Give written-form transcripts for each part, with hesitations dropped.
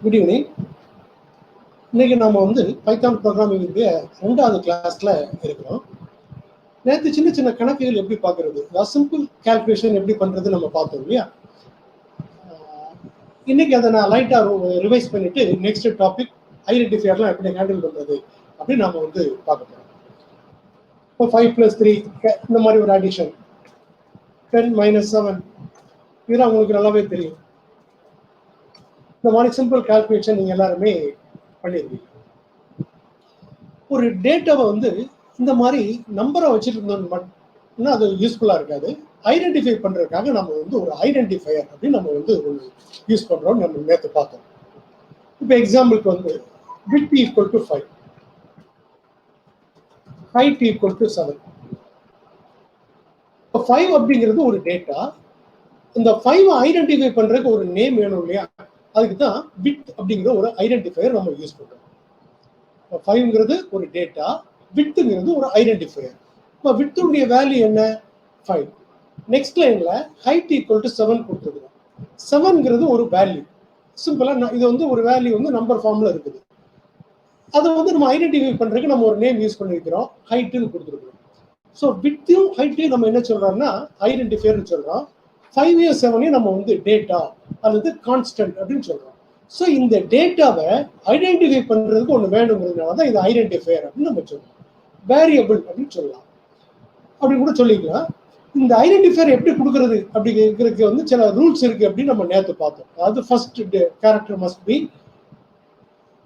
Good evening. இன்னைக்கு நம்ம வந்து பைத்தான் ப்ரோக்ராமிங் ரெண்டாவது கிளாஸ்ல இருக்கிறோம். நேற்று சின்ன சின்ன கணக்குகள் எப்படி பார்க்கறது, சிம்பிள் கால்குலேஷன் எப்படி பண்றது நம்ம பார்த்தோம் இல்லையா. இன்னைக்கு அதை நான் லைட்டா ரிவைஸ் பண்ணிட்டு நெக்ஸ்ட் டாபிக் ஐடென்டிஃபையர்லாம் எப்படி ஹேண்டில் பண்றது அப்படின்னு நாம வந்து பார்க்க போறோம். இப்போ 5+3 இந்த மாதிரி ஒரு அடிஷன், 10 - 7 இதெல்லாம் உங்களுக்கு நல்லாவே தெரியும். இந்த மாதிரி சிம்பிள் கால்குலேஷன் நீங்க எல்லாருமே பண்ணிருக்கீங்க. ஒரு டேட்டாவை வந்து இந்த மாதிரி நம்பரை வச்சுட்டு இருந்தோம்னா அது யூஸ்ஃபுல்லா இருக்காது. ஐடென்டிஃபை பண்றதுக்காக நம்ம வந்து ஒரு ஐடென்டிஃபையர் அப்படின்னு நம்ம வந்து ஒரு யூஸ் பண்றோம். நம்ம நேற்று பார்த்தோம். இப்போ எக்ஸாம்பிளுக்கு வந்து width = 5, height = 7. இப்போ 5 அப்படிங்கிறது ஒரு டேட்டா. இந்த 5 ஐடென்டிஃபை பண்றதுக்கு ஒரு நேம் வேணும் இல்லையா, அதுக்கு தான் width அப்படிங்கிற ஒரு ஐடென்டிஃபையர் நம்ம யூஸ் பண்றோம். 5ங்கிறது ஒரு டேட்டா, widthங்கிறது ஒரு ஐடென்டிஃபையர். இப்போ widthுடைய வேல்யூ என்ன? 5. நெக்ஸ்ட் லைன்ல height = 7 கொடுத்துருக்கோம். 7ங்கிறது ஒரு வேல்யூ. சிம்பிளா இது வந்து ஒரு வேல்யூ வந்து நம்பர் ஃபார்ம்ல இருக்குது. அதை வந்து நம்ம ஐடென்டிஃபை பண்றதுக்கு நம்ம ஒரு நேம் யூஸ் பண்ணிருக்கிறோம், ஹைட்னு கொடுத்துருக்கோம். ஸோ வித்தையும் ஹைட்டையும் நம்ம என்ன சொல்றோம்னா ஐடென்டிஃபையர்னு சொல்றோம். 5 - 7 நம்ம வந்து டேட்டா அல்லது கான்ஸ்டன்ட் அப்படின்னு சொல்றோம். ஸோ இந்த டேட்டாவை ஐடென்டிஃபை பண்றதுக்கு ஒன்று வேணுங்கிறதுனால தான் இது ஐடென்டிஃபையர் அப்படின்னு நம்ம சொல்றோம். வேரியபிள் அப்படின்னு சொல்லலாம், அப்படின்னு கூட சொல்லிக்கலாம். இந்த ஐடென்டிஃபையர் எப்படி கொடுக்கறது அப்படிங்கிறதுக்கு வந்து சில ரூல்ஸ் இருக்கு அப்படின்னு நம்ம நேற்று பார்த்தோம். அதாவது first character must be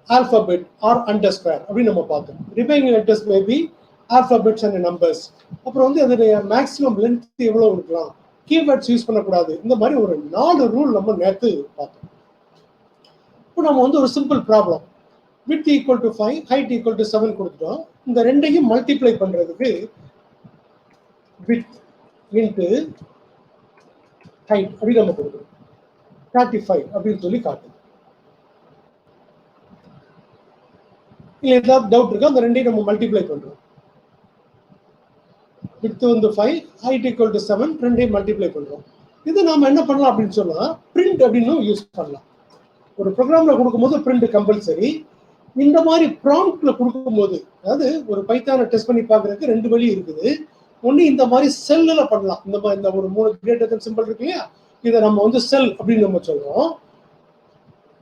alphabet or underscore அப்படின்னு நம்ம பார்த்தோம். Remaining letters may be alphabets and numbers. அப்புறம் வந்து அதனுடைய மேக்ஸிமம் லென்த் எவ்வளவு இருக்கலாம், கீவேர்ட்ஸ் யூஸ் பண்ணக்கூடாது. இந்த மாதிரி ஒரு 4 ரூல் நம்ம நேற்று பார்த்தோம். இப்போ நம்ம வந்து ஒரு சிம்பிள் ப்ராப்ளம், width = 5, height = 7 கொடுத்துட்டோம். இந்த ரெண்டையும் மல்டிப்ளை பண்றதுக்கு width into height அப்படி நம்ம கொடுக்குறோம். 35 அப்படின்னு சொல்லி காட்டுது. இல்லை ஏதாவது டவுட் இருக்கா? அந்த ரெண்டையும் நம்ம மல்டிப்ளை பண்றோம். width வந்து 5, height = 7, ரெண்டையும் மல்டிப்ளை பண்றோம். இது நாம என்ன பண்ணலாம் அப்படின்னு சொன்னா பிரிண்ட் அப்படின்னு யூஸ் பண்ணலாம். ஒரு ப்ரோக்ராம்ல கொடுக்கும்போது பிரிண்ட் கம்பல்சரி. இந்த மாதிரி ப்ராம்ப்ட்ல கொடுக்கும்போது, அதாவது ஒரு பைத்தானை டெஸ்ட் பண்ணி பார்க்கறதுக்கு 2 வழி இருக்குது. ஒன்று இந்த மாதிரி செல்லில் பண்ணலாம். இந்த மாதிரி இந்த ஒரு 3 கிரேட்டர் சிம்பிள் இருக்கு இல்லையா, இதை நம்ம வந்து செல் அப்படின்னு நம்ம சொல்றோம்.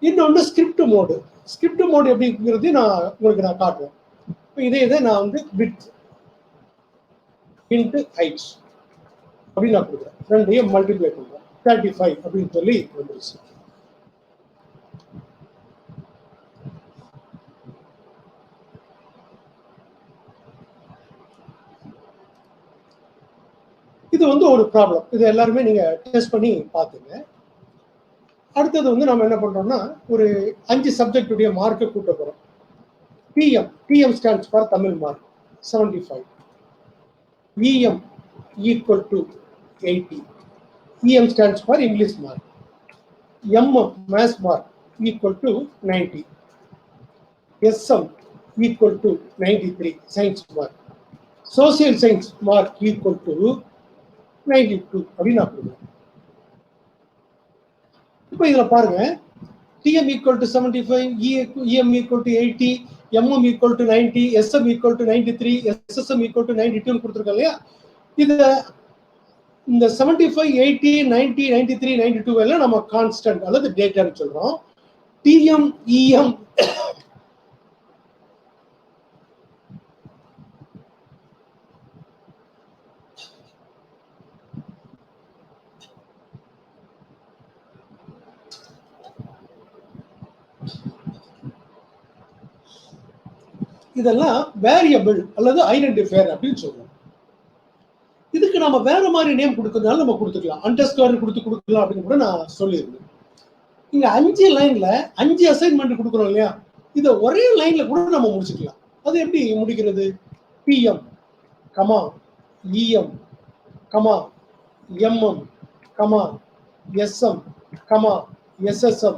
இன்னொன்று ஸ்கிரிப்ட் மோடு. ஸ்கிரிப்ட் மோடு எப்படிங்கிறது உங்களுக்கு நான் காட்டுறேன். இப்போ இதை நான் வந்து width into height அப்படின்னு நான் கொடுக்குறேன். ரெண்டையும் மல்டிப்ளை பண்றேன். 35 அப்படின்னு சொல்லி வந்துருச்சு. இது வந்து ஒரு ப்ராப்ளம். இது எல்லாருமே நீங்க டெஸ்ட் பண்ணி பார்த்துங்க. அடுத்தது வந்து நம்ம என்ன பண்றோம்னா ஒரு 5 சப்ஜெக்ட் உடைய மார்க்கை கூட்ட போறோம். TM stands for Tamil mark 75. EM = 80. EM stands for English mark. MM maths mark = 90. SM = 93 science mark. Social science mark = 92 அப்படின்னு நான் கொடுக்குறேன். இப்போ இதுல பாருங்க, TM = 75, EM = 80, MM = 90, SM = 93, SSM = 92 கொடுத்துருக்கோம் இல்லையா. இது இந்த 75, 80, 90, 93, 92 எல்லாம் நம்ம கான்ஸ்டன்ட் அல்லது டேட்டான்னு சொல்றோம். TM, EM இதெல்லாம் வேரியபிள் அல்லது ஐடென்டிஃபையர் அப்படின்னு சொல்றோம். இதுக்கு நம்ம வேற மாதிரி நேம் கொடுக்கறதுனால நம்ம கொடுத்துக்கலாம், அண்டர்ஸ்கோர் கொடுக்கலாம் அப்படின்னு கூட நான் சொல்லியிருந்தேன். இங்க 5 லைன்ல 5 அசைன்மெண்ட் கொடுக்குறோம் இல்லையா, இதை ஒரே லைன்ல கூட நம்ம முடிச்சுக்கலாம். அது எப்படி முடிக்கிறது? TM, EM, MM, SM, SSM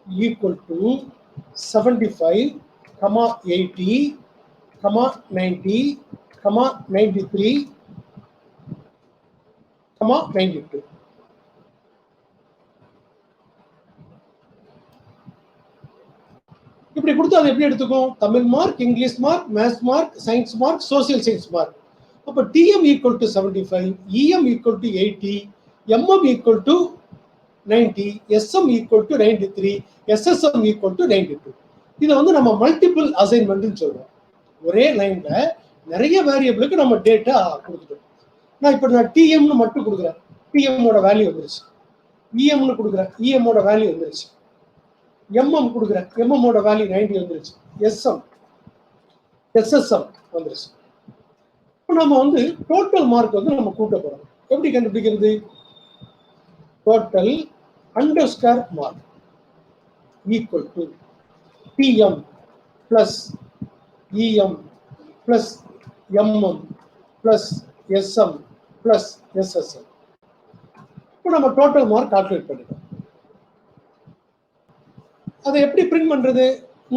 = 75, 80, 90, 93, 92. இப்படி கொடுத்து அதை எப்படி எடுத்துக்கும்? Tamil mark, English mark, maths mark, science mark, social science mark. அப்போ TM equal to 75, EM equal to 80, MM equal to 90, SM equal to 93, SSM equal to 92. இதை வந்து நம்ம மல்டிபிள் அசைன்மெண்ட்னு சொல்றோம். ஒரே லைன்ல நிறைய வேரியபிளுக்கு நம்ம டேட்டா கொடுத்துட்டோம். நான் டிஎம்னு மட்டும் கொடுக்குறேன், டிஎம்மோட வேல்யூ வந்துருச்சு. இஎம்னு கொடுக்குறேன், இஎம்மோட வேல்யூ வந்துருச்சு. எம்எம் கொடுக்குறேன், எம்எம்மோட வேல்யூ 90 வந்துருச்சு. எஸ்எம், எஸ்எஸ்எம் வந்துருச்சு. இப்போ நம்ம வந்து டோட்டல் மார்க் வந்து நம்ம கூட்ட போறோம். எப்படி கண்டுபிடிக்கிறது? Total underscore mark equal to TM plus EM plus MM plus SM plus SSM. இப்போ நம்ம டோட்டல் மார்க் கால்குலேட் பண்ணிட்டோம். அதை எப்படி பிரிண்ட் பண்றது?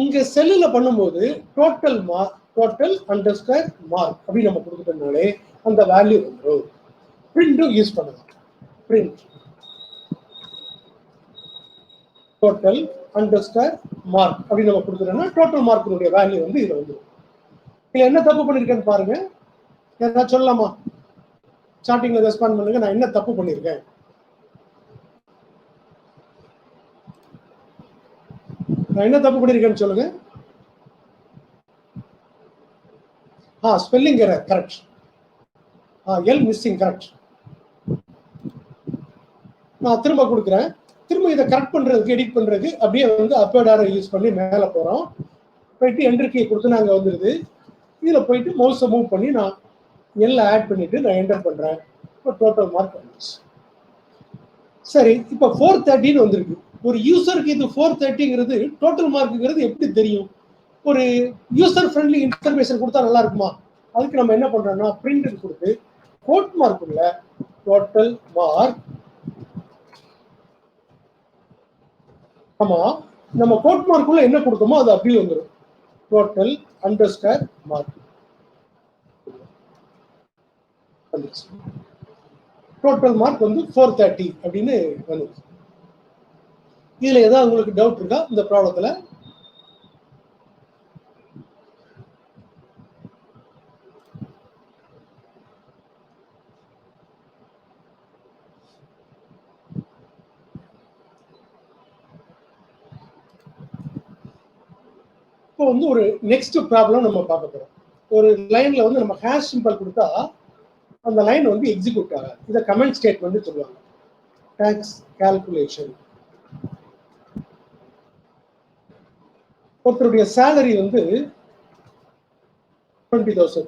இங்க செல்லுல பண்ணும்போது total mark, total underscore mark அப்படின்னு நம்ம கொடுத்துட்டோம்னாலே அந்த வேல்யூ வந்துடும். பிரிண்டும் யூஸ் பண்ணலாம். பிரிண்ட் டோட்டல் அண்டர்ஸ்கோர் மார்க் அப்படின்னு நம்ம கொடுத்துட்டோம்னா டோட்டல் மார்க்கினுடைய வேல்யூ வந்து இதுல வந்துடும். இதுல என்ன தப்பு பண்ணிருக்கேன்னு பாருங்க. ஏதாவது சொல்லலாமா? ஸ்டார்டிங்ல ரெஸ்பாண்ட் பண்ணுங்க. நான் என்ன தப்பு பண்ணிருக்கேன்? நான் என்ன தப்பு பண்ணிருக்கேன்னு சொல்லுங்க. Spelling error correct. L missing correct. நான் திரும்ப கொடுக்குறேன். திரும்ப இதை கரெக்ட் பண்றதுக்கு, எடிட் பண்றதுக்கு அப்படியே வந்து அப்பேட் ஆரோ யூஸ் பண்ணி மேல போறோம். போயிட்டு என்டர் கீ கொடுத்து நாங்க வந்துருது. இதுல போயிட்டு மவுஸை மூவ் பண்ணி நான் எல்ல ஆட் பண்ணிட்டு நான் என்டர் பண்றேன். இப்போ டோட்டல் மார்க் வந்துருச்சு. சரி, இப்போ 430 வந்திருக்கு. ஒரு யூசருக்கு இது 430ங்கிறது டோட்டல் மார்க்குங்கிறது எப்படி தெரியும்? ஒரு யூசர் ஃப்ரெண்ட்லி இன்ஃபர்மேஷன் கொடுத்தா நல்லா இருக்குமா? அதுக்கு நம்ம என்ன பண்றோம்னா பிரிண்ட் கொடுத்து கோட் மார்க் உள்ள டோட்டல் மார்க், ஆமா நம்ம கோட் மார்க் உள்ள என்ன கொடுத்தோமோ அது அப்படியே வந்துடும். டோட்டல் அண்டர்ஸ்கோர் மார்க் வந்துச்சு. டோட்டல் மார்க் வந்து 430 அப்படின்னு வந்துச்சு. இதுல ஏதாவது உங்களுக்கு டவுட் இருக்கா இந்த ப்ராப்ளத்துல? இப்போ வந்து ஒரு நெக்ஸ்ட் ப்ராப்ளம் நம்ம பார்க்க போறோம். ஒரு லைன்ல வந்து நம்ம ஹேஷ் சிம்பல் கொடுத்தா அந்த லைன் வந்து எக்ஸிக்யூட் ஆகாது. இதை கமெண்ட் ஸ்டேட்மெண்ட் சொல்லுவாங்க. Tax calculation. ஒருத்தருடைய சேலரி வந்து 20,000.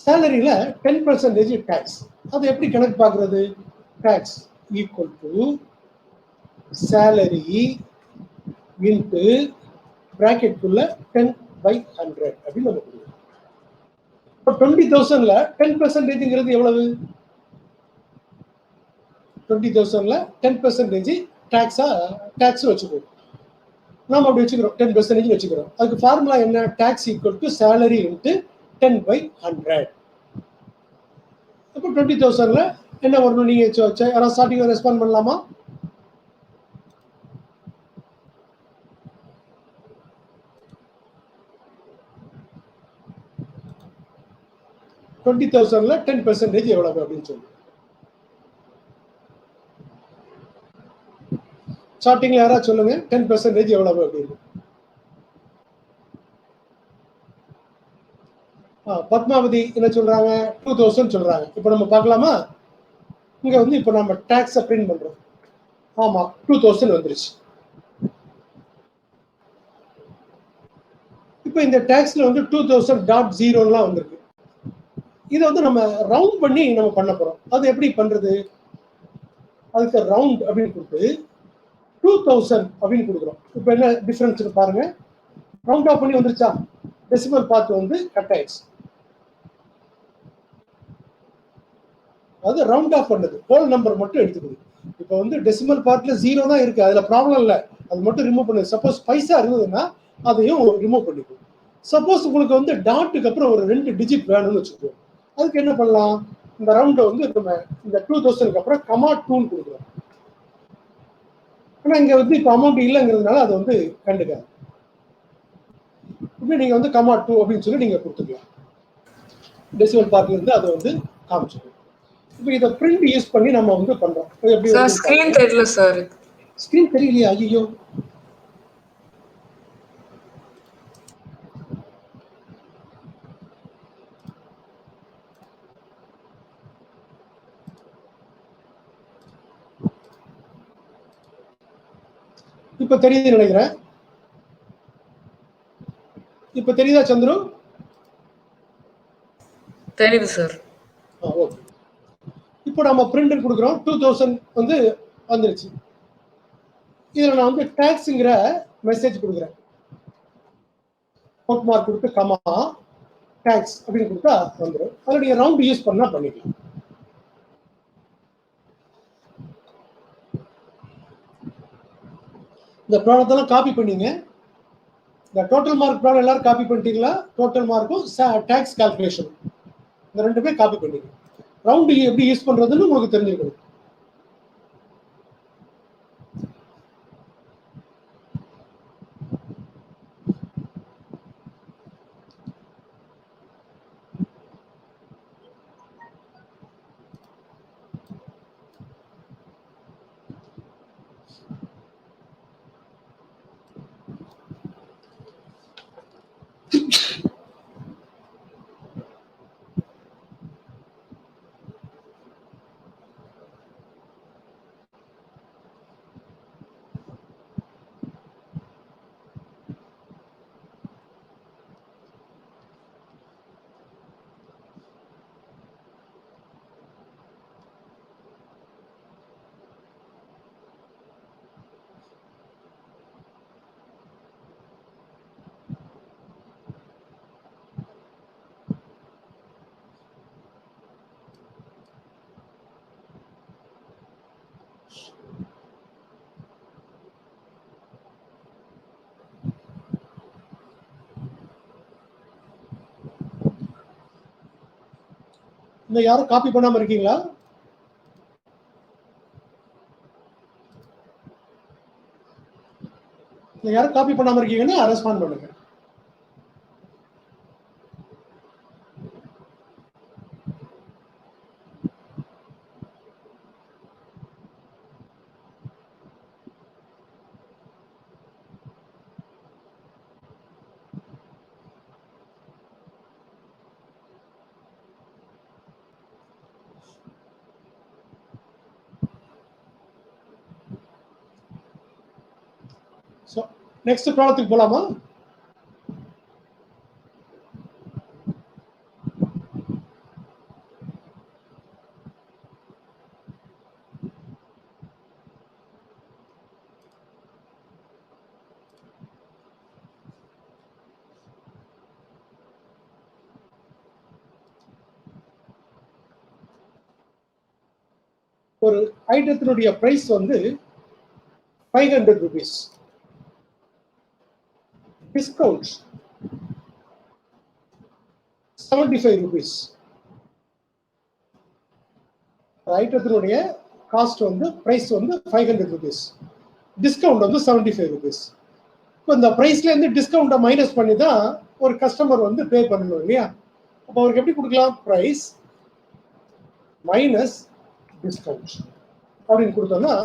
சேலரியில 10% டாக்ஸ். அது எப்படி கணக்கு பார்க்கறது? Tax equal to salary into பிராக்கெட்டுக்குள்ள 10/100 அப்படின்னு நம்ம கொடுக்கணும். இப்போ 20,000ல 10%ங்கிறது எவ்வளவு? 20,000ல 10% டாக்ஸ் வச்சுக்கணும். நாம அப்படி வச்சுக்கிறோம், 10% வச்சுக்கிறோம். அதுக்கு ஃபார்முலா என்ன? Tax equal to salary into 10/100. அப்போ 20,000ல என்ன வரணும்? நீங்க யாராவது ஸ்டார்டிங்ல ரெஸ்பாண்ட் பண்ணலாமா? $20,000ல 10% எவ்வளவு அப்படின்னு சொல்லி ஸ்டார்டிங்ல யாராவது சொல்லுங்க. 10% எவ்வளவு அப்படின்னு. பத்மாவதி என்ன சொல்றாங்க? 2,000 சொல்றாங்க. இப்போ நம்ம பார்க்கலாமா? இங்க வந்து இப்போ நம்ம டாக்ஸை பிரிண்ட் பண்றோம். ஆமா, 2,000 வந்துருச்சு. இப்போ இந்த டாக்ஸ்ல வந்து 2000.0 வந்திருக்கு. இதை வந்து நம்ம ரவுண்ட் பண்ணி நம்ம பண்ண போறோம். அது எப்படி பண்றது? அதுக்கு ரவுண்ட் அப்படின்னு கொடுத்து 2000 அப்படின்னு கொடுக்குறோம். இப்போ என்ன டிஃபரன்ஸ் பாருங்க. ரவுண்ட் ஆஃப் பண்ணி வந்துருச்சா? டெசிமல் பார்ட் வந்து கட் ஆயிடுச்சு. அது ரவுண்ட் ஆஃப் பண்ணது, ஹோல் நம்பர் மட்டும் எடுத்துக்குது. இப்போ வந்து டெசிமல் பார்ட்ல 0 தான் இருக்கு, அதுல ப்ராப்ளம் இல்லை, அது மட்டும் ரிமூவ் பண்ணுது. சப்போஸ் பைசா இருந்ததுன்னா அதையும் ரிமூவ் பண்ணிக்கும். சப்போஸ் உங்களுக்கு வந்து டாட்டுக்கு அப்புறம் ஒரு 2 டிஜிட் வேணும்னு வச்சுக்கோங்க. அதுக்கு என்ன பண்ணலாம்? இந்த ரவுண்டை வந்து நம்ம இந்த 2000க்கு அப்புறம் கமா 2ன்னு கொடுக்குறோம். ஆனா இங்க வந்து இப்போ அமௌண்ட் இல்லைங்கிறதுனால அது வந்து கண்டுக்காது. இப்போ நீங்க வந்து கமா 2 அப்படின்னு சொல்லி நீங்க கொடுத்துக்கலாம். டெசிமல் பார்ட்ல இருந்து அதை வந்து காமிச்சிடும். இப்போ இதை பிரிண்ட் யூஸ் பண்ணி நம்ம வந்து பண்றோம். எப்படி சார் ஸ்கிரீன் தெரியல சார். ஸ்கிரீன் தெரியலையா? ஐயோ, இப்ப தெரியுது நினைக்கிறேன். இப்ப தெரியுதா சந்துரு? தெரியுது சார். ஓகே. இப்போ நம்ம பிரிண்ட் கொடுக்குறோம். 2000 வந்து வந்துருச்சு. இதுல நான் வந்து டாக்ஸ்ங்கிற மெசேஜ் கொடுக்குறேன். கோட் மார்க் கொடுத்து கமா டாக்ஸ் அப்படின்னு கொடுத்தா வந்துடும். அதில் நீங்க ரவுண்ட் யூஸ் பண்ணா பண்ணிக்கலாம். இந்த ப்ராடக்ட் எல்லாம் காப்பி பண்ணீங்க. இந்த டோட்டல் மார்க் ப்ராப்ளம் எல்லாரும் காப்பி பண்ணிட்டீங்களா? டோட்டல் மார்க்கும் டாக்ஸ் கால்குலேஷன் இந்த ரெண்டுமே காப்பி பண்ணீங்க. ரவுண்ட் எப்படி யூஸ் பண்றதுன்னு உங்களுக்கு தெரிஞ்சிருக்கணும். இந்த யாரும் காப்பி பண்ணாம இருக்கீங்களா? யாரும் காப்பி பண்ணாம இருக்கீங்கன்னா ரெஸ்பாண்ட் பண்ணுங்க. நெக்ஸ்ட் ப்ராடக்ட்டுக்கு போலாமா? ஒரு ஐட்டத்தினுடைய பிரைஸ் வந்து 500 rupees. Discount 75 rupees. ஐட்டத்தினுடைய காஸ்ட் வந்து பிரைஸ் வந்து 500 rupees. டிஸ்கவுண்ட் வந்து 75 rupees. இப்போ இந்த பிரைஸ்ல இருந்து டிஸ்கவுண்ட்டை மைனஸ் பண்ணி தான் ஒரு கஸ்டமர் வந்து பே பண்ணணும் இல்லையா? அப்போ அவருக்கு எப்படி கொடுக்கலாம்? பிரைஸ் மைனஸ் டிஸ்கவுண்ட் அப்படின்னு கொடுத்தோம்னா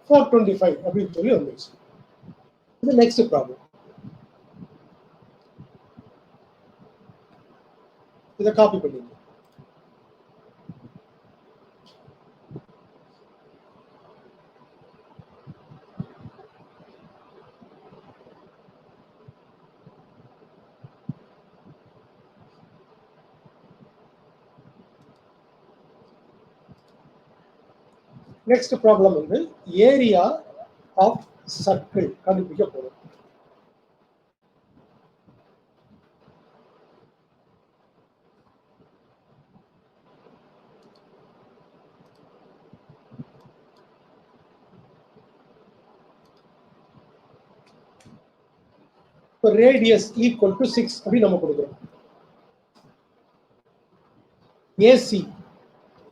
425 அப்படின்னு சொல்லி வந்துருச்சு. இது நெக்ஸ்ட் ப்ராப்ளம். இதை காப்பி பண்ணிங்க. நெக்ஸ்ட் ப்ராப்ளம் வந்து ஏரியா ஆஃப் சர்க்கிள் கண்டுபிடிக்க போறோம். ரேடியஸ் ஈக்குவல் டு 6 அப்படி நம்ம கொடுக்குறோம். ஏசி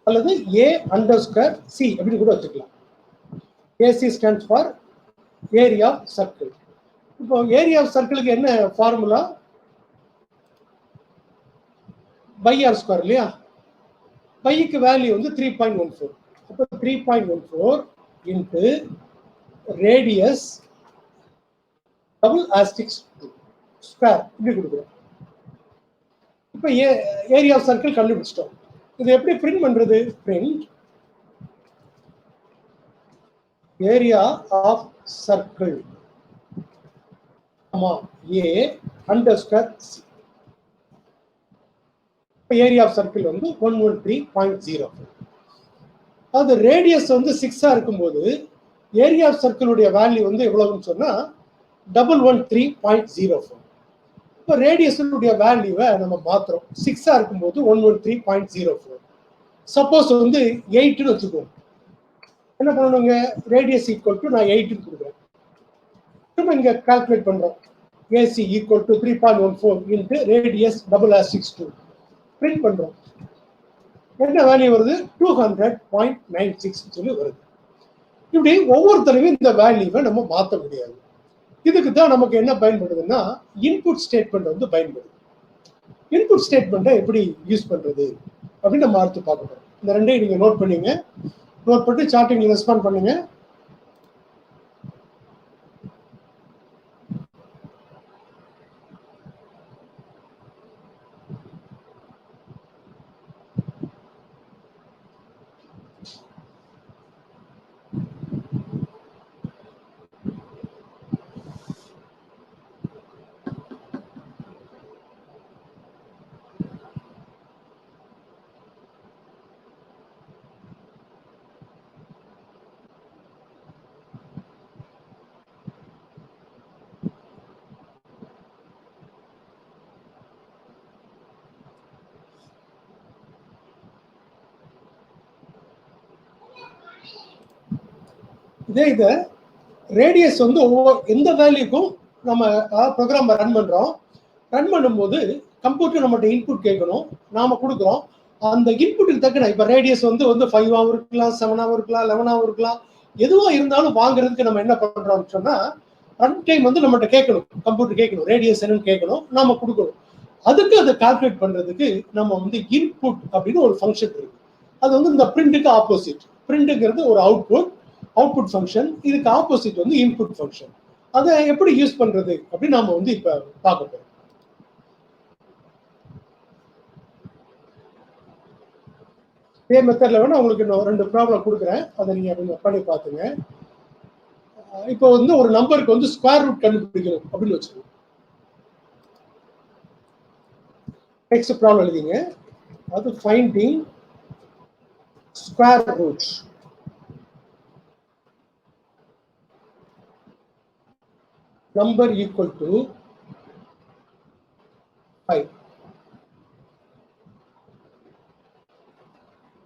அல்லது ஏ அண்டர் ஸ்கொயர் சி அப்படின்னு கூட வச்சுக்கலாம். AC stands for area of circle. இப்போ ஏரியா ஆஃப் சர்க்கிளுக்கு என்ன ஃபார்முலா? பை ஆர் ஸ்கொயர் இல்லையா? பைக்கு வேல்யூ வந்து 3.14. அப்போ 3.14 into radius double asterisk square இப்படி கொடுக்குறோம். இப்போ ஏரியா ஆஃப் சர்க்கிள் கண்டுபிடிச்சிட்டோம். இது எப்படி பிரிண்ட் பண்றது? Print area of circle A underscore C. Area of circle வந்து 113.0. அது ரேடியஸ் வந்து 6 இருக்கும்போது ஏரியா ஆஃப் சர்க்கிளுடைய வேல்யூ வந்து எவ்வளவுன்னு சொன்னா 113.04. இப்போ ரேடியஸுடைய வேல்யூவை நம்ம மாத்துறோம். 6 இருக்கும்போது 113.04. சப்போஸ் வந்து 8ன்னு வச்சுக்கோங்க. என்ன பண்ணணுங்க? ரேடியஸ் ஈக்குவல் டு நான் 8 கொடுக்குறேன். திரும்ப இங்க கால்குலேட் பண்றோம். A c equal to 3.14 into radius double asterisk 2 print பண்றோம். என்ன வேல்யூ வருது? 200.96 சொல்லி வருது. இப்படி ஒவ்வொரு தடவையும் இந்த வேல்யூவை நம்ம மாற்ற முடியாது. இதுக்கு தான் நமக்கு என்ன பயன்படுதுன்னா இன்புட் ஸ்டேட்மெண்ட் வந்து பயன்படுது. இன்புட் ஸ்டேட்மெண்ட்டை எப்படி யூஸ் பண்றது அப்படின்னு நம்ம அடுத்து பார்க்கணும். இந்த ரெண்டையும் நீங்க நோட் பண்ணீங்க. நோட் பண்ணி சார்ட்டிங் ரெஸ்பாண்ட் பண்ணுங்க. இதை ரேடியஸ் வந்து எந்த வேல்யூக்கும் நம்ம ப்ரோக்ராம் ரன் பண்றோம். ரன் பண்ணும்போது கம்ப்யூட்டர் நம்மகிட்ட இன்புட் கேட்கணும், நாம கொடுக்குறோம். அந்த இன்புட்டுக்கு தக்கன இப்ப ரேடியஸ் வந்து 5ஆவும் இருக்கலாம், 7ஆவும் இருக்கலாம், 11ஆவும் இருக்கலாம். எதுவா இருந்தாலும் வாங்குறதுக்கு நம்ம என்ன பண்றோம்னு சொன்னா ரன் டைம் வந்து நம்மகிட்ட கேட்கணும், கம்ப்யூட்டர் கேட்கணும், ரேடியஸ் என்னன்னு கேட்கணும், நாம கொடுக்கணும். அதுக்கு அதை கால்குலேட் பண்றதுக்கு நம்ம வந்து இன்புட் அப்படின்னு ஒரு ஃபங்க்ஷன் இருக்கு. அது வந்து இந்த பிரிண்ட்டுக்கு ஆப்போசிட். பிரிண்ட்ங்கிறது ஒரு அவுட்புட் ஃபங்க்ஷன். இதுக்கு ஆப்போசிட் வந்து இன்புட் ஃபங்க்ஷன். அதை எப்படி யூஸ் பண்றது அப்படின்னு நாம வந்து இப்ப பார்க்க போறோம். இதே மெத்தட்ல வேணா உங்களுக்கு இன்னும் 2 ப்ராப்ளம் கொடுக்குறேன். அதை நீங்க பண்ணி பார்த்துங்க. இப்போ வந்து ஒரு நம்பருக்கு வந்து ஸ்கொயர் ரூட் கண்டுபிடிக்கணும் அப்படின்னு வச்சுக்கோங்க. நெக்ஸ்ட் ப்ராப்ளம் எழுதிங்க. அது finding square root. Number equal to 5.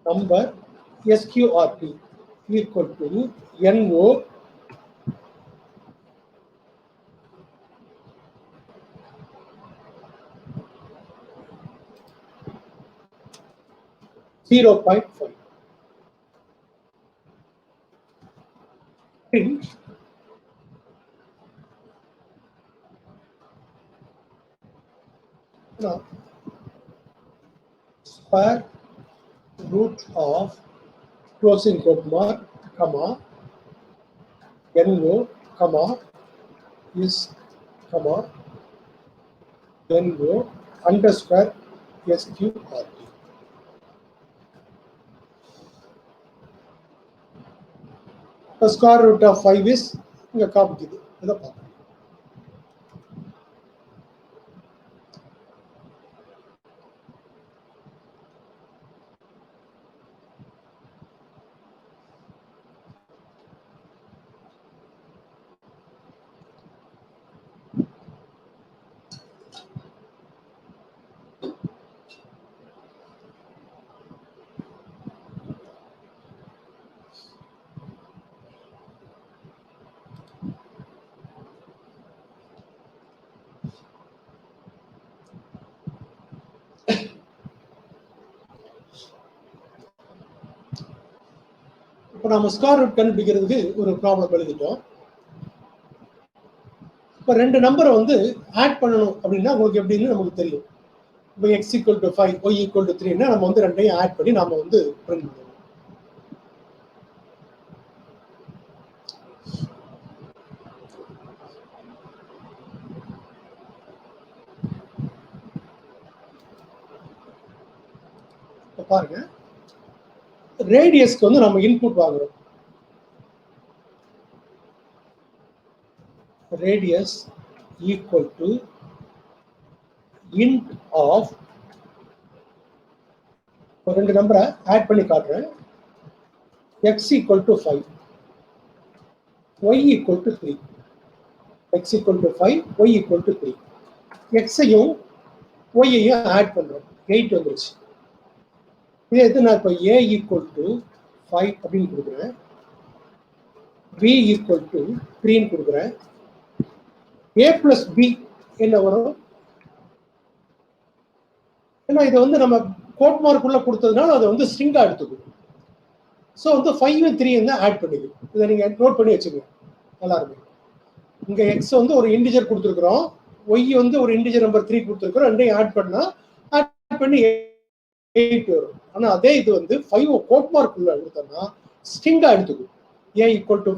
Number SQRT equal to NO (0.5). Print now square root of closing quote mark comma NO comma is comma NO underscore SQRT. The square root of 5 is இங்க காமிக்குது. இதை பார்க்கலாம். இப்போ நம்ம square root கண்டுபிடிக்கிறதுக்கு ஒரு problem எழுதிட்டோம். இப்போ ரெண்டு நம்பரை வந்து ஆட் பண்ணணும் அப்படின்னா உங்களுக்கு எப்படின்னு நமக்கு தெரியும். இப்போ X equal to 5 Y equal to 3ன்னா நம்ம வந்து ரெண்டையும் ஆட் பண்ணி நாம வந்து பிரிண்ட் பண்ணுவோம். இப்போ பாருங்க, ரேடியஸ்க்கு வந்து நம்ம இன்புட் வாங்குறோம். Radius equal to int of ரெண்டு நம்பரை ஆட் பண்ணி காட்டுறேன். x equal to 5 Y equal to 3. x equal to 5 Y equal to 3. எக்ஸையும் ஒய்யையும் ஆட் பண்றோம். 8 வந்துருச்சு. இதே இது நான் இப்போ a ஈக்குவல் டு 5 அப்படின்னு கொடுக்குறேன், b ஈக்குவல் டு 3ன்னு கொடுக்குறேன். a பிளஸ் b என்ன வரும்? ஏன்னா இதை வந்து நம்ம கோட் மார்க்குள்ள கொடுத்ததுனால அதை வந்து ஸ்ட்ரிங்கா எடுத்துக்கும். ஸோ வந்து 5 3 வந்து ஆட் பண்ணிக்கும். இதை நீங்க நோட் பண்ணி வச்சுக்கோங்க நல்லா இருக்கும். இங்க எக்ஸ் வந்து ஒரு இன்டிஜர் கொடுத்துருக்குறோம், ஒய் வந்து ஒரு இன்டிஜர் நம்பர் 3 கொடுத்துருக்குறோம். ரெண்டையும் ஆட் பண்ணா ஆட் பண்ணி 8 வரும். ஆனா அதே இது வந்து 5 கோட் மார்க்குள்ள கொடுத்தோம்னா ஸ்ட்ரிங்கா எடுத்துக்கும். a equal to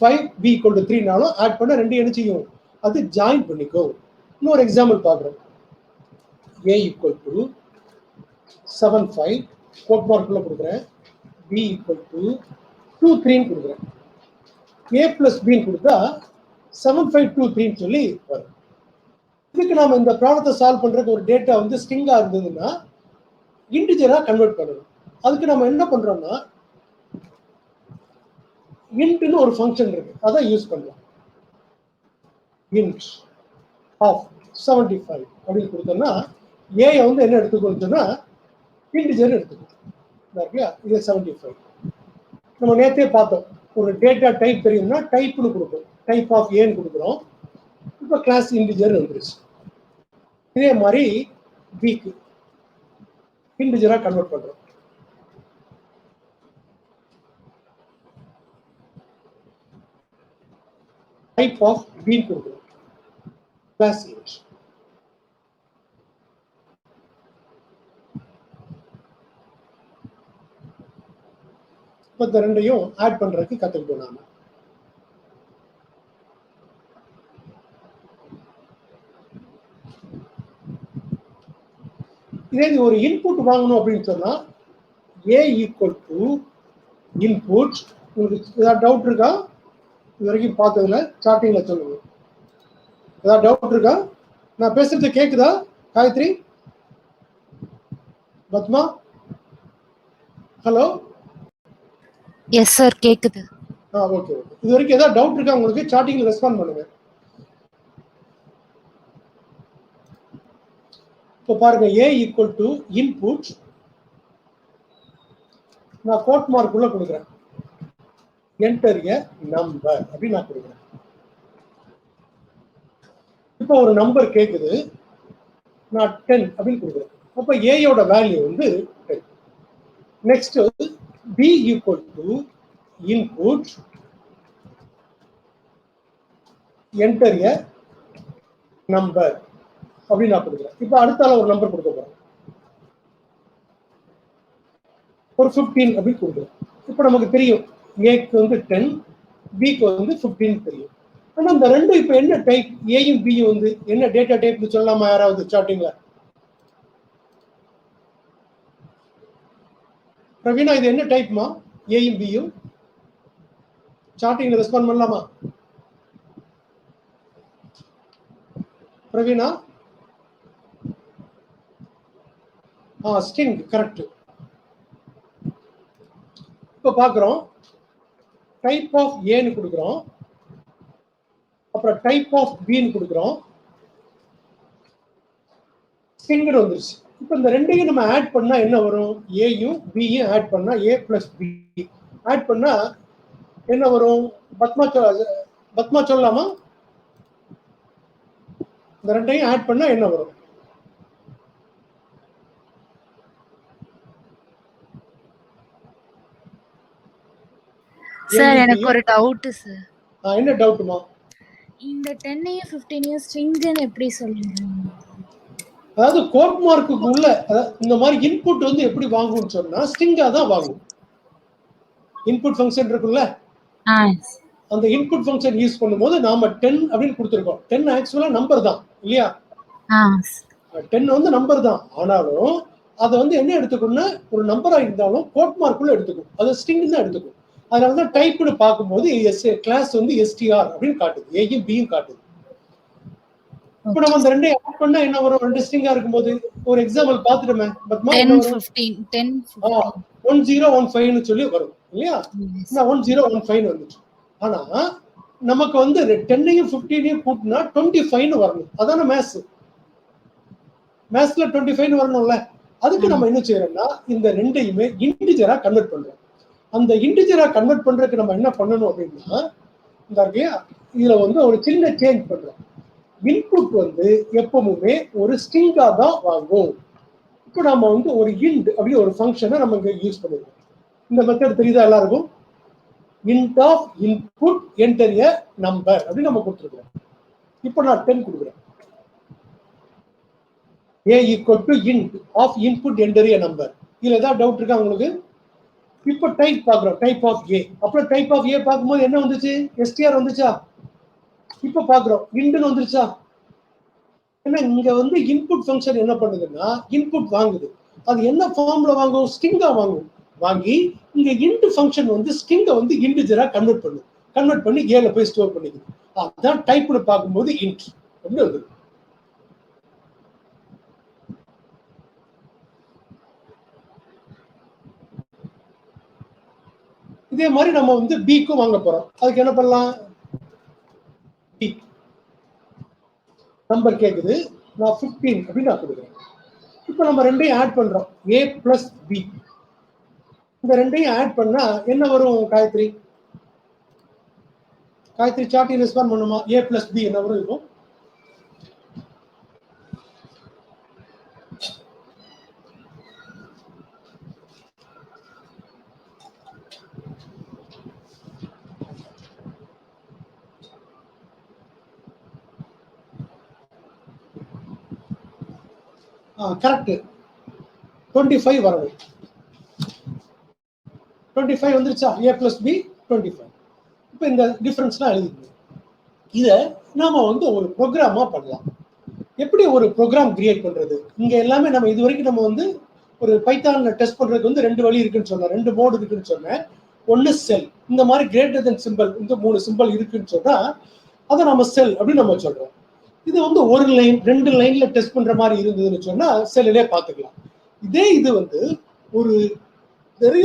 5 b equal to 3னாலும் ஆட் பண்ண ரெண்டு என்ன செய்யும், அது ஜாயின் பண்ணிக்கும். இன்னொரு எக்ஸாம்பிள் பார்க்குறோம். a ஈக்குவல் டு 7 5 கோட் மார்க்குள்ள கொடுக்குறேன், b ஈக்குவல் டு 2 3ன்னு கொடுக்குறேன். a பிளஸ் b கொடுத்தா 7 5 2 3ன்னு சொல்லி வரும். இதுக்கு நாம இந்த ப்ராப்ளத்தை சால்வ் பண்றதுக்கு ஒரு டேட்டா வந்து ஸ்ட்ரிங்கா இருந்ததுன்னா இன்டிஜரா கன்வெர்ட் பண்ணணும். அதுக்கு நம்ம என்ன பண்றோம்னா இன்ட்னு ஒரு ஃபங்க்ஷன் இருக்கு, அதை யூஸ் பண்ணலாம். int of 75 அப்படின்னு கொடுத்தோம்னா a வந்து என்ன எடுத்துக்கொடுத்தோம்னா இன்டிஜர் எடுத்துக்கணும். இது 75. நம்ம நேற்றே பார்த்தோம், ஒரு டேட்டா டைப் தெரியும்னா டைப்னு கொடுப்போம், டைப் ஆஃப் ஏன்னு கொடுக்குறோம். இப்போ கிளாஸ் இன்டிஜர் வந்துருச்சு. இதே மாதிரி பிக்கு இன்டிஜரா கன்வெர்ட் பண்றோம். டைப் ஆஃப் பி கொடுக்குறோம், கிளாஸ் இன்ட். இப்போ இந்த ரெண்டையும் ஆட் பண்றதுக்கு கத்துக்கிட்டோம் நாம. இதே ஒரு இன்புட் வாங்கணும் அப்படின்னு சொன்னா a ஈக்குவல் டு இன்புட். உங்களுக்கு ஏதாவது டவுட் இருக்கா? இது வரைக்கும் பார்த்ததுல சார்ட்டிங்ல சொல்லுங்க. ஏதாவது டவுட் இருக்கா? நான் பேசுறது கேக்குதா? Gayathri, Padma, hello? Yes sir, கேக்குது. ஓகே. இது வரைக்கும் ஏதாவது டவுட் இருக்கா உங்களுக்கு? சார்ட்டிங்ல ரெஸ்பாண்ட் பண்ணுங்க. இப்போ பாருங்க, a ஈக்குவல் டு இன்புட், நான் கோட் மார்க் உள்ள கொடுக்குறேன், என்டர் எ நம்பர் அப்படின்னு நான் கொடுக்குறேன். இப்போ ஒரு நம்பர் கேட்குது, நான் 10 அப்படின்னு கொடுக்குறேன். அப்போ ஏயோட வேல்யூ வந்து 10. Next b equal to input, enter a number அப்படின்னு நான் கொடுக்குறேன். இப்போ அடுத்தால ஒரு நம்பர் கொடுக்க போறேன், ஒரு 15 அப்படின்னு கொடுக்குறேன். இப்போ நமக்கு தெரியும் ஏக்கு வந்து 10, பிக்கு வந்து 15 தெரியும். ஆனா இந்த ரெண்டு இப்போ என்ன டைப், ஏயும் பியும் வந்து என்ன டேட்டா டைப்னு சொல்லலாமா யாராவது ஸ்டார்டிங்ல? பிரவீனா, இது என்ன டைப்மா ஏயும் பியும்? ஸ்டார்டிங்ல ரெஸ்பாண்ட் பண்ணலாமா பிரவீனா? String, correct. இப்போ பார்க்குறோம், டைப் ஆஃப் ஏன்னு கொடுக்குறோம், அப்புறம் டைப் ஆஃப் பின்னு கொடுக்குறோம், ஸ்ட்ரிங் வந்துருச்சு. இப்போ இந்த ரெண்டையும் நம்ம ஆட் பண்ணா என்ன வரும்? ஏயும் பியும் ஆட் பண்ணா ஏ பிளஸ் பி ஆட் பண்ணா என்ன வரும்? பத்மா சொல்லலாமா? இந்த ரெண்டையும் ஆட் பண்ணா என்ன வரும்? சார், எனக்கு ஒரு டவுட் சார். என்ன டவுட்மா? இந்த 10 15 ஸ்ட்ரிங்னு எப்படி சொல்றீங்க? அதாவது கோட் மார்க்குக்கு உள்ள இந்த மாதிரி இன்புட் வந்து எப்படி வாங்கும்னு சொன்னா ஸ்ட்ரிங்கா தான் வாங்கும். இன்புட் ஃபங்க்ஷன் இருக்குல்ல, அந்த இன்புட் ஃபங்க்ஷன் யூஸ் பண்ணும்போது நாம 10 அப்படின்னு கொடுத்துருக்கோம். 10 ஆக்சுவலா நம்பர் தான் இல்லையா? 10 வந்து நம்பர் தான். ஆனாலும் அதை வந்து என்ன எடுத்துக்கணும்னா ஒரு நம்பரா இருந்தாலும் கோட் மார்க்குள்ள எடுத்துக்கும். அது ஸ்ட்ரிங் தான் எடுத்துக்கும். அதனாலதான் டைப்னு பார்க்கும்போது கிளாஸ் வந்து எஸ்டிஆர் அப்படின்னு காட்டுது, ஏயும் பியும் காட்டுது. இப்ப நம்ம அந்த ரெண்டையும் ஆட் பண்ணா என்ன வரும்? ரெண்டு ஸ்ட்ரிங்கா இருக்கும்போது ஒரு எக்ஸாம்பிள் பார்த்துட்டோமே. 1015 சொல்லி வரும் இல்லையா? 1015 வந்துச்சு. ஆனா நமக்கு வந்து 10ஐயும் 15ஐயும் கூட்டினா 25 வரணும். அதான மேத்ஸ். மேத்ஸ்ல 25 வரணும்ல. அதுக்கு நம்ம என்ன செய்யறோம்னா இந்த ரெண்டையுமே இன்டிஜரா கன்வெர்ட் பண்றோம். அந்த இன்டிஜரா கன்வெர்ட் பண்றதுக்கு நம்ம என்ன பண்ணணும் அப்படின்னா இந்த இதுல வந்து ஒரு சின்ன சேஞ்ச் பண்றோம். இன்புட் வந்து எப்பவுமே ஒரு ஸ்ட்ரிங்கா தான் வாங்கும். இப்போ நம்ம வந்து ஒரு இன்ட் அப்படி ஒரு ஃபங்க்ஷனை நம்ம இங்க யூஸ் பண்ணிருக்கோம். இந்த மெத்தட் தெரியுதா எல்லாருக்கும்? int of input enter a number அப்படி நம்ம கொடுத்துருக்கோம். இப்போ நான் 10 கொடுக்குறேன். a equal to int of input enter a number. இதுல ஏதாவது டவுட் இருக்கா உங்களுக்கு? இப்போ டைப் பார்க்குறோம், டைப் ஆஃப் ஏ. அப்புறம் டைப் ஆஃப் ஏ பார்க்கும்போது என்ன வந்துச்சு? எஸ்டிஆர் வந்துச்சா? இப்போ பார்க்குறோம் இன்ட்னு வந்துருச்சா? ஏன்னா இங்க வந்து இன்புட் ஃபங்க்ஷன் என்ன பண்ணுதுன்னா இன்புட் வாங்குது. அது என்ன ஃபார்ம்ல வாங்கும்? ஸ்ட்ரிங்கா வாங்கும். வாங்கி இங்க இன்ட் ஃபங்க்ஷன் வந்து ஸ்ட்ரிங்கை வந்து இன்டிஜரா கன்வெர்ட் பண்ணும். கன்வெர்ட் பண்ணி ஏல போய் ஸ்டோர் பண்ணிக்குது. அதுதான் டைப்னு பார்க்கும்போது இன்ட் அப்படி வருது. இதே மாதிரி நம்ம வந்து பிக்கும் வாங்க போறோம். அதுக்கு என்ன பண்ணலாம்? பி நம்பர் கேக்குது, நான் 15 அப்படின்னு நான் கொடுக்குறேன். இப்போ நம்ம ரெண்டையும் ஆட் பண்றோம், a பிளஸ் பி. இந்த ரெண்டையும் ஆட் பண்ணா என்ன வரும்? காயத்ரி சார்ட் ரெஸ்பாண்ட் பண்ணுமா? a பிளஸ் பி என்ன வரும்? இருக்கும் கரெக்ட். 25 வரணும். 25 வந்துருச்சா? a பிளஸ் பி 25. இப்போ இந்த டிஃபரன்ஸ்லாம் எழுதிக்கணும். இதை நாம வந்து ஒரு ப்ரோக்ராமா பண்ணலாம். எப்படி ஒரு ப்ரோக்ராம் கிரியேட் பண்றது? இங்க எல்லாமே நம்ம இது வரைக்கும் நம்ம வந்து ஒரு பைத்தான்ல டெஸ்ட் பண்றதுக்கு வந்து ரெண்டு வழி இருக்குன்னு சொன்னேன், ரெண்டு மோடு இருக்குன்னு சொன்னேன். ஒன்னு செல், இந்த மாதிரி கிரேட்டர் தென் சிம்பிள், இந்த 3 சிம்பிள் இருக்குன்னு சொன்னா அதை நம்ம செல் அப்படின்னு நம்ம சொல்றோம். இது வந்து ஒரு லைன் 2 லைன்ல டெஸ்ட் பண்ற மாதிரி இருந்ததுன்னு சொன்னா செல்லிலே பார்த்துக்கலாம். இதே இது வந்து ஒரு நிறைய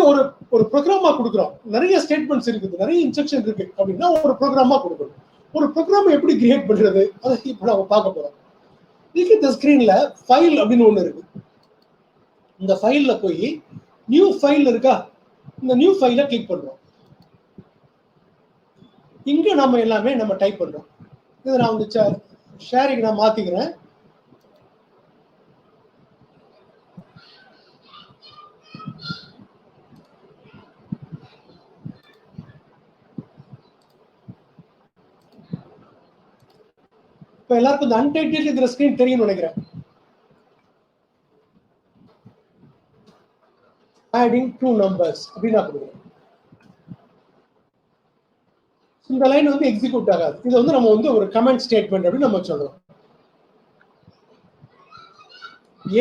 ஒரு ப்ரோக்ராமா கொடுக்குறோம், நிறைய ஸ்டேட்மெண்ட்ஸ் இருக்குது, நிறைய இன்ஸ்ட்ரக்ஷன் இருக்கு அப்படின்னா ஒரு ப்ரோக்ராமா கொடுக்கணும். ஒரு ப்ரோக்ராம் எப்படி கிரியேட் பண்றது அதை இப்போ நம்ம பார்க்க போறோம். இந்த ஸ்கிரீன்ல ஃபைல் அப்படின்னு ஒண்ணு இருக்கு. இந்த ஃபைல்ல போய் நியூ ஃபைல் இருக்கா? இந்த நியூ ஃபைலை கிளிக் பண்றோம். இங்க நம்ம எல்லாமே நம்ம டைப் பண்றோம். இதை நான் வந்து ஷேரிங் நான் மாத்திக்கிறேன். இப்ப எல்லாருக்கும் இந்த அன்டைட்டில் இருக்கிற ஸ்கிரீன் தெரியும் நினைக்கிறேன். adding two numbers அப்படின்னா கொடுக்குறேன். இந்த லைன் வந்து எக்ஸிக்யூட் ஆகாது. இது வந்து நம்ம வந்து ஒரு கமெண்ட் ஸ்டேட்மெண்ட் அப்படின்னு நம்ம சொல்றோம்.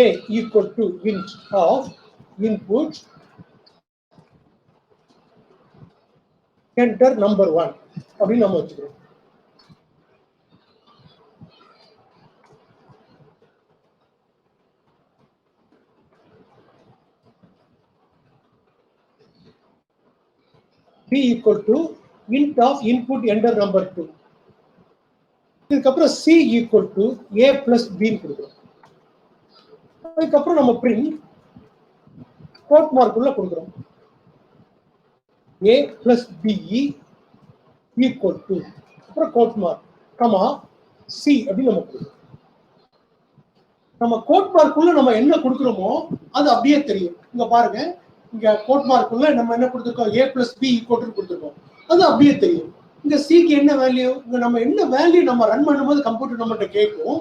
a equal to int of input enter number 1 அப்படின்னு நம்ம வச்சுக்கிறோம். b equal to int of input enter number 2. இதுக்கப்புறம் c equal to a plus b கொடுக்கிறோம். அதுக்கப்புறம் நம்ம பிரிண்ட் கோட் மார்க் உள்ள கொடுக்கிறோம். a plus b equal to அப்புறம் கோட் மார்க் கமா c அப்படின்னு நம்ம கொடுக்கிறோம். நம்ம கோட் மார்க் உள்ள நம்ம என்ன கொடுக்கிறோமோ அது அப்படியே தெரியும். இங்க பாருங்க, இங்க கோட் மார்க் உள்ள நம்ம என்ன கொடுத்திருக்கோம்? a plus b equal to கொடுத்திருக்கோம். அது அப்படியே தெரியும். இந்த சிக்கு என்ன வேல்யூ, நம்ம என்ன வேல்யூ நம்ம ரன் பண்ணும்போது கம்ப்யூட்டர் நம்மகிட்ட கேட்கும்,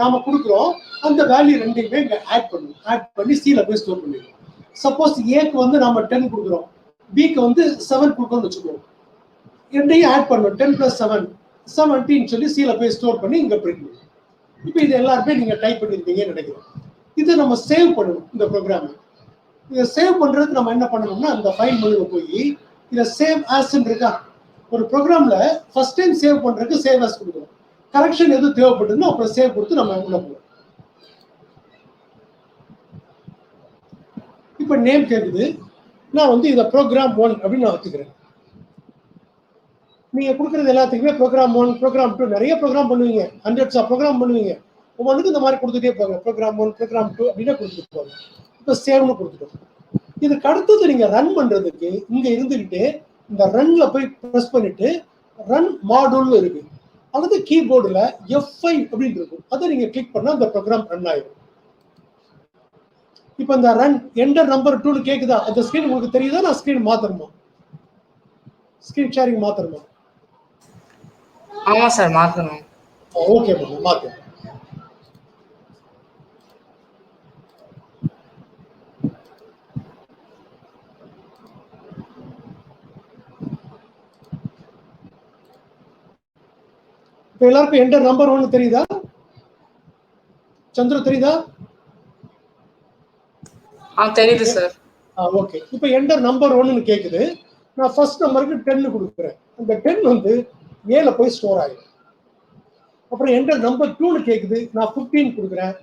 நாம கொடுக்குறோம், அந்த வேல்யூ ரெண்டையுமே இங்க ஆட் பண்ணும். ஆட் பண்ணி சில போய் ஸ்டோர் பண்ணிடுவோம். சப்போஸ் ஏக்கு வந்து நம்ம 10 கொடுக்குறோம், பிக்கு வந்து 7 கொடுக்கணும்னு வச்சுக்குவோம், ரெண்டையும் ஆட் பண்ணும். 10 + 7 17 சொல்லி சில போய் ஸ்டோர் பண்ணி இங்க பிரிண்ட் பண்ணுவோம். இப்போ இது எல்லாருமே நீங்க டைப் பண்ணிருப்பீங்கன்னு நினைக்கிறேன். இதை நம்ம சேவ் பண்ணணும். இந்த ப்ரோக்ராம் இதை சேவ் பண்றதுக்கு நம்ம என்ன பண்ணணும்னா, அந்த ஃபைல் மெனுல போய் இதை சேவ் ஆஸ் இருக்கா, ஒரு ப்ரோக்ராம்ல ஃபர்ஸ்ட் டைம் சேவ் பண்றதுக்கு சேவ் ஆஸ் கொடுக்கணும். கரெக்ஷன் எதுவும் தேவைப்படுதுன்னா அப்புறம் சேவ் கொடுத்து நம்ம உள்ள போவோம். இப்போ நேம் கேட்குது, நான் வந்து இதை ப்ரோக்ராம் 1 அப்படின்னு நான் வச்சுக்கிறேன். நீங்க கொடுக்குறது எல்லாத்துக்குமே ப்ரோக்ராம் 1, ப்ரோக்ராம் 2 நிறைய ப்ரோக்ராம் பண்ணுவீங்க, ஹண்ட்ரட்ஸ் ஆஃப் ப்ரோக்ராம் பண்ணுவீங்க. ஒவ்வொன்றுக்கும் இந்த மாதிரி கொடுத்துட்டே போங்க, ப்ரோக்ராம் 1, ப்ரோக்ராம் 2 அப்படின்னா கொடுத்துட்டு போங்க. இப்போ சேவ்னு கொடுத்துட்டோம். இதுக்கு அடுத்தது நீங்க ரன் பண்றதுக்கு இங்க இருந்துகிட்டு இந்த ரன்ல போய் ப்ரெஸ் பண்ணிட்டு ரன் மாடியூல் இருக்கு, அல்லது கீபோர்டுல F5 அப்படின்னு இருக்கும், அதை நீங்க கிளிக் பண்ணா அந்த ப்ரோக்ராம் ரன் ஆயிடும். இப்போ இந்த ரன் என்டர் நம்பர் 2 கேக்குதா, அந்த ஸ்கிரீன் உங்களுக்கு தெரியுதா? நான் ஸ்கிரீன் மாத்தணுமா, ஸ்கிரீன் ஷேரிங் மாத்தணுமா? ஆமா சார், மாத்தணும். ஓகே மேடம், மாத்துங்க. இப்போ எல்லாருக்கும் என்டர் நம்பர் 1 தெரியுதா? சந்திர தெரியுதா? தெரியுது சார். ஓகே. இப்போ என்டர் நம்பர் 1ன்னு கேக்குது. நான் ஃபர்ஸ்ட் நம்பருக்கு 10 கொடுக்குறேன். அந்த 10 வந்து ஏல போய் ஸ்டோர் ஆயிடும். அப்புறம் என்டர் நம்பர் 2ன்னு கேக்குது, நான் 15 கொடுக்குறேன்.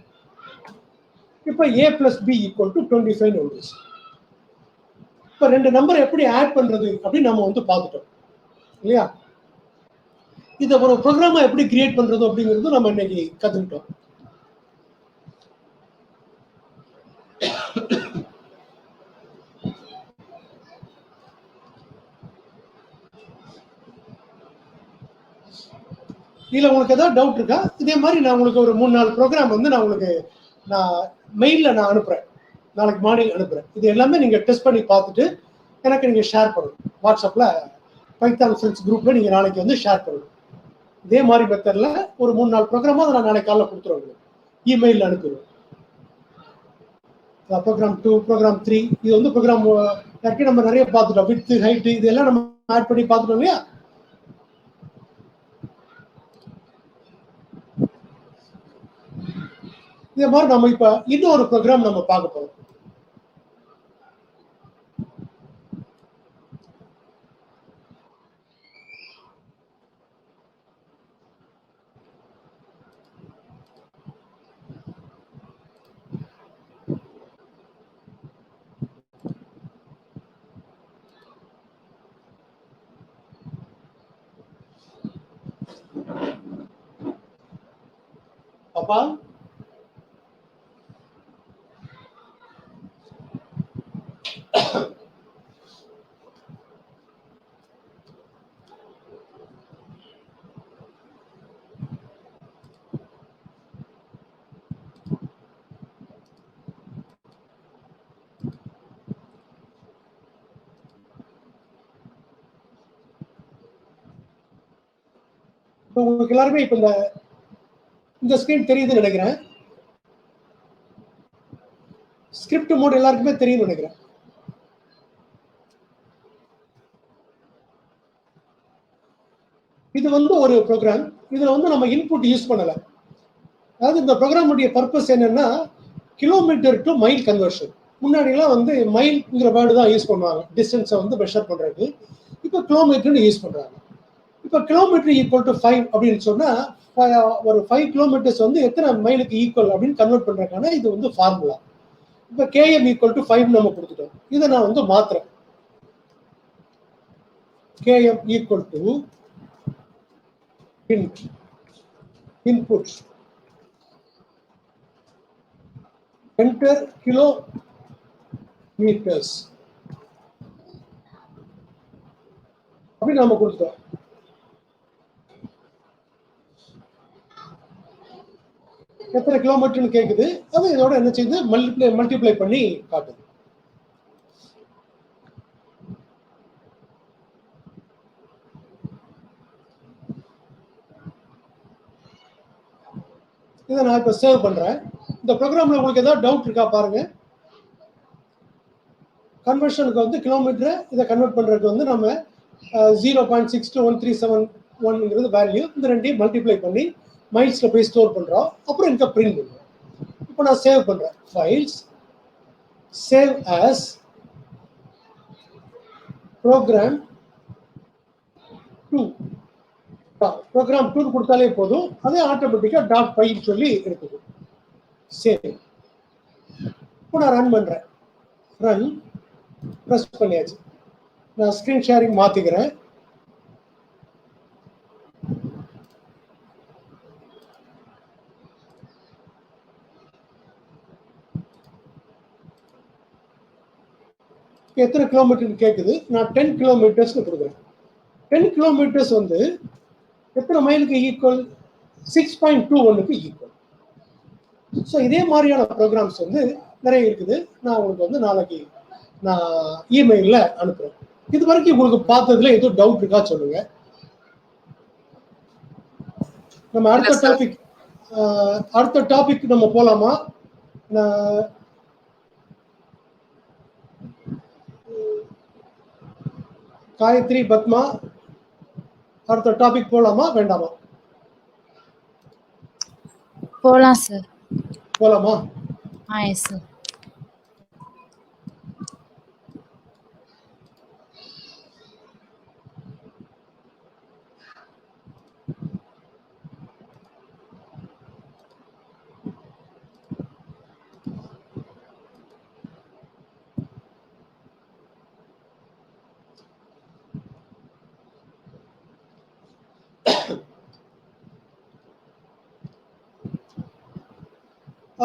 இப்போ A + B = 25 வந்துருச்சு. இப்போ ரெண்டு நம்பர் எப்படி ஆட் பண்றது அப்படின்னு நம்ம வந்து பார்த்துட்டோம் இல்லையா? இதை ஒரு ப்ரோக்ராமா எப்படி கிரியேட் பண்றது அப்படிங்கிறது நம்ம இன்னைக்கு கத்துக்கிட்டோம். இதுல உங்களுக்கு ஏதாவது டவுட் இருக்கா? இதே மாதிரி நான் உங்களுக்கு ஒரு 3-4 ப்ரோக்ராம் வந்து நான் உங்களுக்கு மெயில்ல நான் அனுப்புறேன், நாளைக்கு மார்னிங் அனுப்புறேன். இது எல்லாமே நீங்க டெஸ்ட் பண்ணி பார்த்துட்டு எனக்கு நீங்க ஷேர் பண்ணணும். வாட்ஸ்அப்ல பைத்தான் ஃப்ரெண்ட்ஸ் குரூப்ல நீங்க நாளைக்கு வந்து ஷேர் பண்ணணும். இதே மாதிரி மெத்தட்ல ஒரு 3-4 ப்ரோக்ராமா நான் நாளைக்கு காலைல கொடுத்துருவேன், இமெயிலில் அனுப்பிடுவேன். ப்ரோக்ராம் 2, ப்ரோக்ராம் 3, இது வந்து ப்ரோக்ராம் நம்ம நிறைய பார்த்துட்டோம். வித், ஹைட், இதெல்லாம் நம்ம ஆட் பண்ணி பார்த்துட்டோம் இல்லையா? இதே மாதிரி நம்ம இப்ப இன்னொரு ப்ரோக்ராம் நம்ம பார்க்க போறோம். அப்பா உங்களுக்கு எல்லாருமே இப்ப இந்த ஸ்கிரீன் தெரியுதுன்னு நினைக்கிறேன். ஸ்கிரிப்ட் மோட் எல்லாருக்குமே தெரியும்னு நினைக்கிறேன். இது வந்து ஒரு ப்ரோக்ராம். இதுல வந்து நம்ம இன்புட் யூஸ் பண்ணல. அதாவது இந்த ப்ரோக்ராமுடைய பர்பஸ் என்னன்னா, கிலோமீட்டர் டு மைல் கன்வர்ஷன். முன்னாடிலாம் வந்து மைல்ங்கிற வேர்டு தான் யூஸ் பண்ணுவாங்க டிஸ்டன்ஸை வந்து மெஷர் பண்றதுக்கு. இப்போ கிலோமீட்டர்னு யூஸ் பண்றாங்க. இப்போ கிலோமீட்டர் = 5 அப்படின்னு சொன்னா ஒரு 5 கிலோமீட்டர்ஸ் வந்து எத்தனை மைலுக்கு ஈக்குவல் அப்படின்னு கன்வெர்ட் பண்றதுக்கான இது வந்து ஃபார்முலா. இப்போ km = 5 நம்ம கொடுத்துட்டோம். இதை நான் வந்து மாத்துறேன். km = input enter kilometers அப்படி நாம கொடுத்துட்டோம். எத்தனை கிலோமீட்டர்னு கேக்குது, அது இதோட என்ன செய்யுது, மல்டிப்ளை பண்ணி காட்டுது. இதை நான் இப்போ சேவ் பண்றேன். இந்த ப்ரோக்ராம்ல உங்களுக்கு ஏதாவது டவுட் இருக்கா பாருங்க. கன்வர்ஷனுக்கு வந்து கிலோமீட்டர் இதை கன்வெர்ட் பண்றதுக்கு வந்து நம்ம 0.621371 வேல்யூ இந்த ரெண்டையும் மல்டிப்ளை பண்ணி மைல்ஸ்ல போய் ஸ்டோர் பண்றோம். அப்புறம் இங்க பிரிண்ட் பண்றோம். இப்போ நான் சேவ் பண்றேன். Files save as program 2 program 2 கொடுத்தாலே போதும். அதே ஆட்டோமேட்டிக்கா .py சொல்லி இருக்குது. சரி, இப்போ நான் ரன் பண்றேன். ரன் ப்ரெஸ் பண்ணியாச்சு. நான் ஸ்கிரீன் ஷேரிங் மாத்திக்கிறேன். எத்தனை கிலோமீட்டர் கேட்குது? நான் 10 கிலோமீட்டர்ஸ் கொடுக்குறேன். 10 கிலோமீட்டர்ஸ் வந்து எத்தனை மைலுக்கு ஈக்குவல்? 6.21க்கு ஈக்குவல். ஸோ இதே மாதிரியான ப்ரோக்ராம்ஸ் வந்து நிறைய இருக்குது. நான் உங்களுக்கு வந்து நாளைக்கு நான் இமெயிலில் அனுப்புகிறேன். இது வரைக்கும் உங்களுக்கு பார்த்ததுல எதுவும் டவுட் இருக்கா சொல்லுங்க. நம்ம அடுத்த டாபிக் நம்ம போலாமா? காயத்ரி, பத்மா, அடுத்த டாபிக் போலாமா வேண்டாமா? போலாம் சார். போலாமா? Yes sir.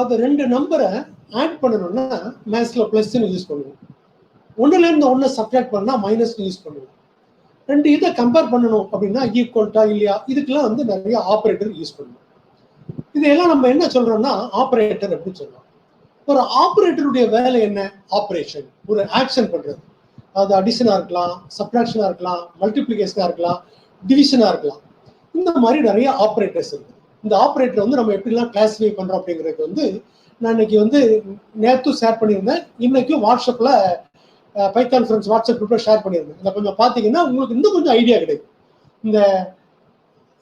அது ரெண்டு நம்பரை ஆட் பண்ணணும்னா மேத்ஸ்ல பிளஸ்ன்னு யூஸ் பண்ணுவோம். ஒன்னுல இருந்து ஒன்னு சப்ட்ராக்ட் பண்ணா மைனஸ்ன்னு யூஸ் பண்ணுவோம். ரெண்டு இதை கம்பேர் பண்ணணும் அப்படின்னா ஈக்குவல்ட்டா இல்லையா, இதுக்கெல்லாம் வந்து நிறைய ஆப்ரேட்டர் யூஸ் பண்ணுவோம். இதெல்லாம் நம்ம என்ன சொல்றோம்னா ஆப்ரேட்டர் அப்படின்னு சொல்றோம். ஒரு ஆப்ரேட்டருடைய வேலை என்ன? ஆப்ரேஷன், ஒரு ஆக்ஷன் பண்றது. அது அடிஷனா இருக்கலாம், சப்ட்ராக்ஷனா இருக்கலாம், மல்டிப்ளிகேஷனா இருக்கலாம், டிவிஷனா இருக்கலாம். இந்த மாதிரி நிறைய ஆப்ரேட்டர்ஸ் இருக்கு. இந்த ஆப்ரேட்டர் வந்து நம்ம எப்படிலாம் கிளாஸிஃபை பண்றோம் அப்படிங்கிறது வந்து நான் இன்னைக்கு வந்து நேற்று ஷேர் பண்ணியிருந்தேன். இன்னைக்கும் வாட்ஸ்அப்ல பைத்தான் ஃப்ரெண்ட்ஸ் வாட்ஸ்அப் குரூப்ல ஷேர் பண்ணியிருந்தேன். இதை கொஞ்சம் பார்த்தீங்கன்னா உங்களுக்கு இன்னும் கொஞ்சம் ஐடியா கிடைக்கும். இந்த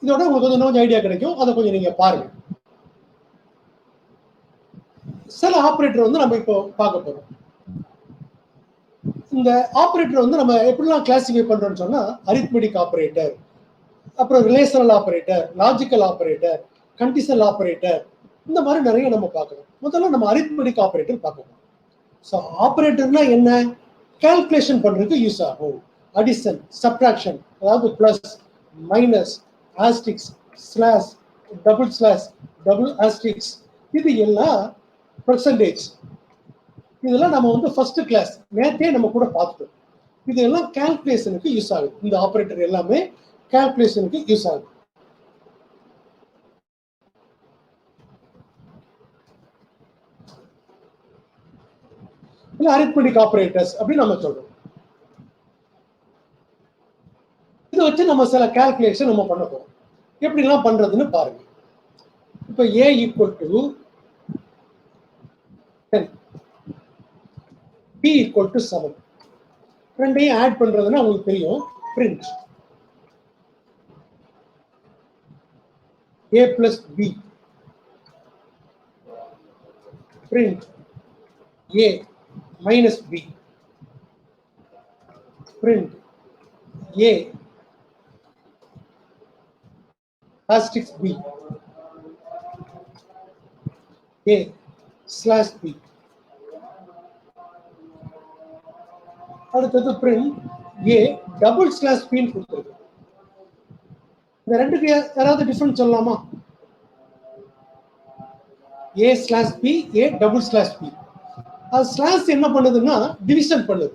இதோட உங்களுக்கு இன்னும் கொஞ்சம் ஐடியா கிடைக்கும். அதை கொஞ்சம் நீங்க பாருங்க. சில ஆப்ரேட்டர் வந்து நம்ம இப்போ பார்க்க போறோம். இந்த ஆப்ரேட்டர் வந்து நம்ம எப்படிலாம் கிளாஸிஃபை பண்றோம்னு சொன்னா அரித்மெட்டிக் ஆப்ரேட்டர், அப்புறம் relational operator, logical operator, conditional operator, இந்த மாதிரி நிறைய நம்ம பார்க்கணும். முதல்ல நம்ம அரித்மெட்டிக் ஆப்ரேட்டர் பார்க்கணும். ஸோ ஆப்ரேட்டர்னா என்ன? கால்குலேஷன் பண்றதுக்கு யூஸ் ஆகும். அடிஷன், சப்ட்ராக்ஷன், அதாவது plus, minus, asterisk, slash, double slash, double asterisk, இது எல்லாம் பெர்சன்டேஜ். இதெல்லாம் நம்ம வந்து ஃபர்ஸ்ட் கிளாஸ் நேற்றே நம்ம கூட பார்த்துட்டோம். இதெல்லாம் கால்குலேஷனுக்கு யூஸ் ஆகுது. இந்த ஆப்ரேட்டர் எல்லாமே கால்குலேஷனுக்கு யூஸ் ஆகுது. இல்ல அரித்மெட்டிக் ஆப்ரேட்டர்ஸ் அப்படின்னு நம்ம சொல்றோம். இதை வச்சு நம்ம சில கால்குலேஷன் நம்ம பண்ண போறோம். எப்படிலாம் பண்றதுன்னு பாருங்க. இப்ப a equal to 10, b equal to 7, ரெண்டையும் ஆட் பண்றதுன்னா உங்களுக்கு தெரியும். Print a plus b, print a minus b, print a asterisk b, a slash b. அடுத்தது print a double slash b ன்னு கொடுத்திருக்கு. இந்த ரெண்டுக்கு யாராவது டிஃபரன்ஸ் சொல்லலாமா? a slash b, a double slash b. அது ஸ்லாஷ் என்ன பண்ணுதுன்னா டிவிஷன் பண்ணுது.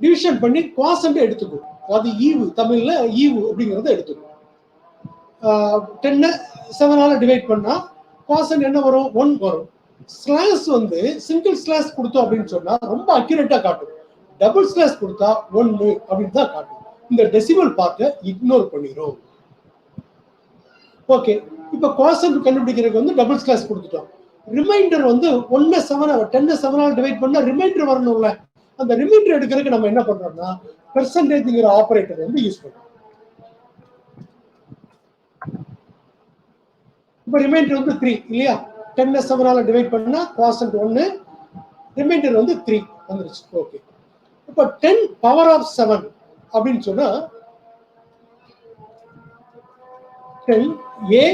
டிவிஷன் பண்ணி குவாசன்ட் எடுத்துக்கும். அது ஈவு, தமிழ்ல ஈவு அப்படிங்கறத எடுத்துக்கும். 10 7ஆல டிவைட் பண்ணா குவாசன்ட் என்ன வரும்? 1 வரும். ஸ்லாஷ் வந்து சிங்கிள் ஸ்லாஷ் கொடுத்தோம் அப்படின்னு சொன்னா ரொம்ப அக்யூரேட்டா காட்டும். டபுள் ஸ்லாஷ் கொடுத்தா 1 அப்படின்னு தான் காட்டும். இந்த டெசிமல் பார்ட்டை இக்னோர் பண்ணிரும். ஓகே, இப்போ கோசன்ட் கண்டுபிடிக்கிறதுக்கு வந்து டபுள்ஸ் கிளாஸ் கொடுத்துட்டோம். ரிமைண்டர் வந்து 1 7 10 7 டிவைட் பண்ணா ரிமைண்டர் வரணும்ல. அந்த ரிமைண்டர் எடுக்கிறதுக்கு நம்ம என்ன பண்றோம்னா பெர்சன்டேஜ்ங்கிற ஆபரேட்டர் வந்து யூஸ் பண்றோம். இப்போ ரிமைண்டர் வந்து 3 இல்லையா? 10 7 டிவைட் பண்ணா கோசன்ட் 1, ரிமைண்டர் வந்து 3 வந்துருச்சு. ஓகே, இப்போ 10 பவர் ஆஃப் 7 அப்படின்னு சொன்னா 10 a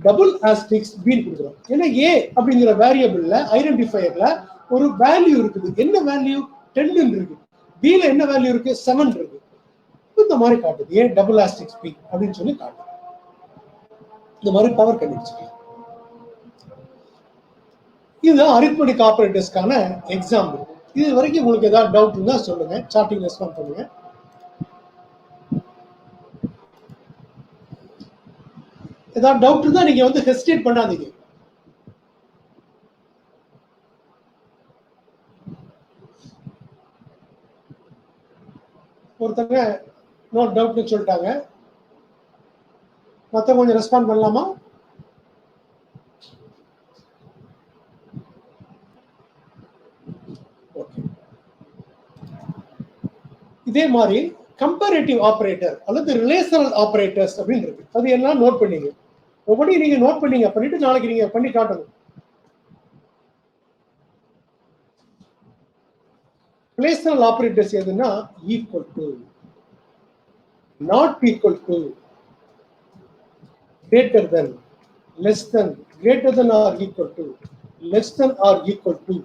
டபுள் ஆஸ்டெரிக்ஸ் b ன்னு கொடுக்குறோம். ஏன்னா a அப்படிங்கிற வேரியபிள்ல ஐடென்டிஃபையர்ல ஒரு வேல்யூ இருக்குது. என்ன வேல்யூ? 10 இருக்கு. b ல என்ன வேல்யூ இருக்கு? 7 இருக்கு. இந்த மாதிரி காட்டுது a டபுள் ஆஸ்டெரிக்ஸ் b அப்படின்னு சொல்லி காட்டுது. இந்த மாதிரி பவர் கண்டுபிடிச்சிக்கலாம். இதுதான் அரித்மெட்டிக் ஆபரேட்டர்ஸ்க்கான எக்ஸாம்பிள். இது வரைக்கும் உங்களுக்கு ஏதாவது டவுட் இருந்தா சொல்லுங்க, சாட்டிங் ரெஸ்பாண்ட் பண்ணுங்க. ஏதாவது டவுட் இருந்தா நீங்க வந்து ஹெசிடேட் பண்ணாதீங்க. ஒருத்தங்க நோ டவுட்னு சொல்லிட்டாங்க. மொத்தம் கொஞ்சம் ரெஸ்பாண்ட் பண்ணலாமா? இதே மாதிரி கம்பேரிட்டிவ் ஆபரேட்டர் அல்லது ரிலேஷனல் ஆபரேட்டர்ஸ் அப்படின்னு இருக்கு. அது எல்லாம் நோட் பண்ணீங்க. ஒவ்வொரு நீங்க நோட் பண்ணீங்க பண்ணிட்டு நாளைக்கு நீங்க பண்ணி காட்டணும். ரிலேஷனல் ஆபரேட்டர்ஸ் எதுன்னா equal to, not equal to, greater than, less than, greater than or equal to, less than or equal to.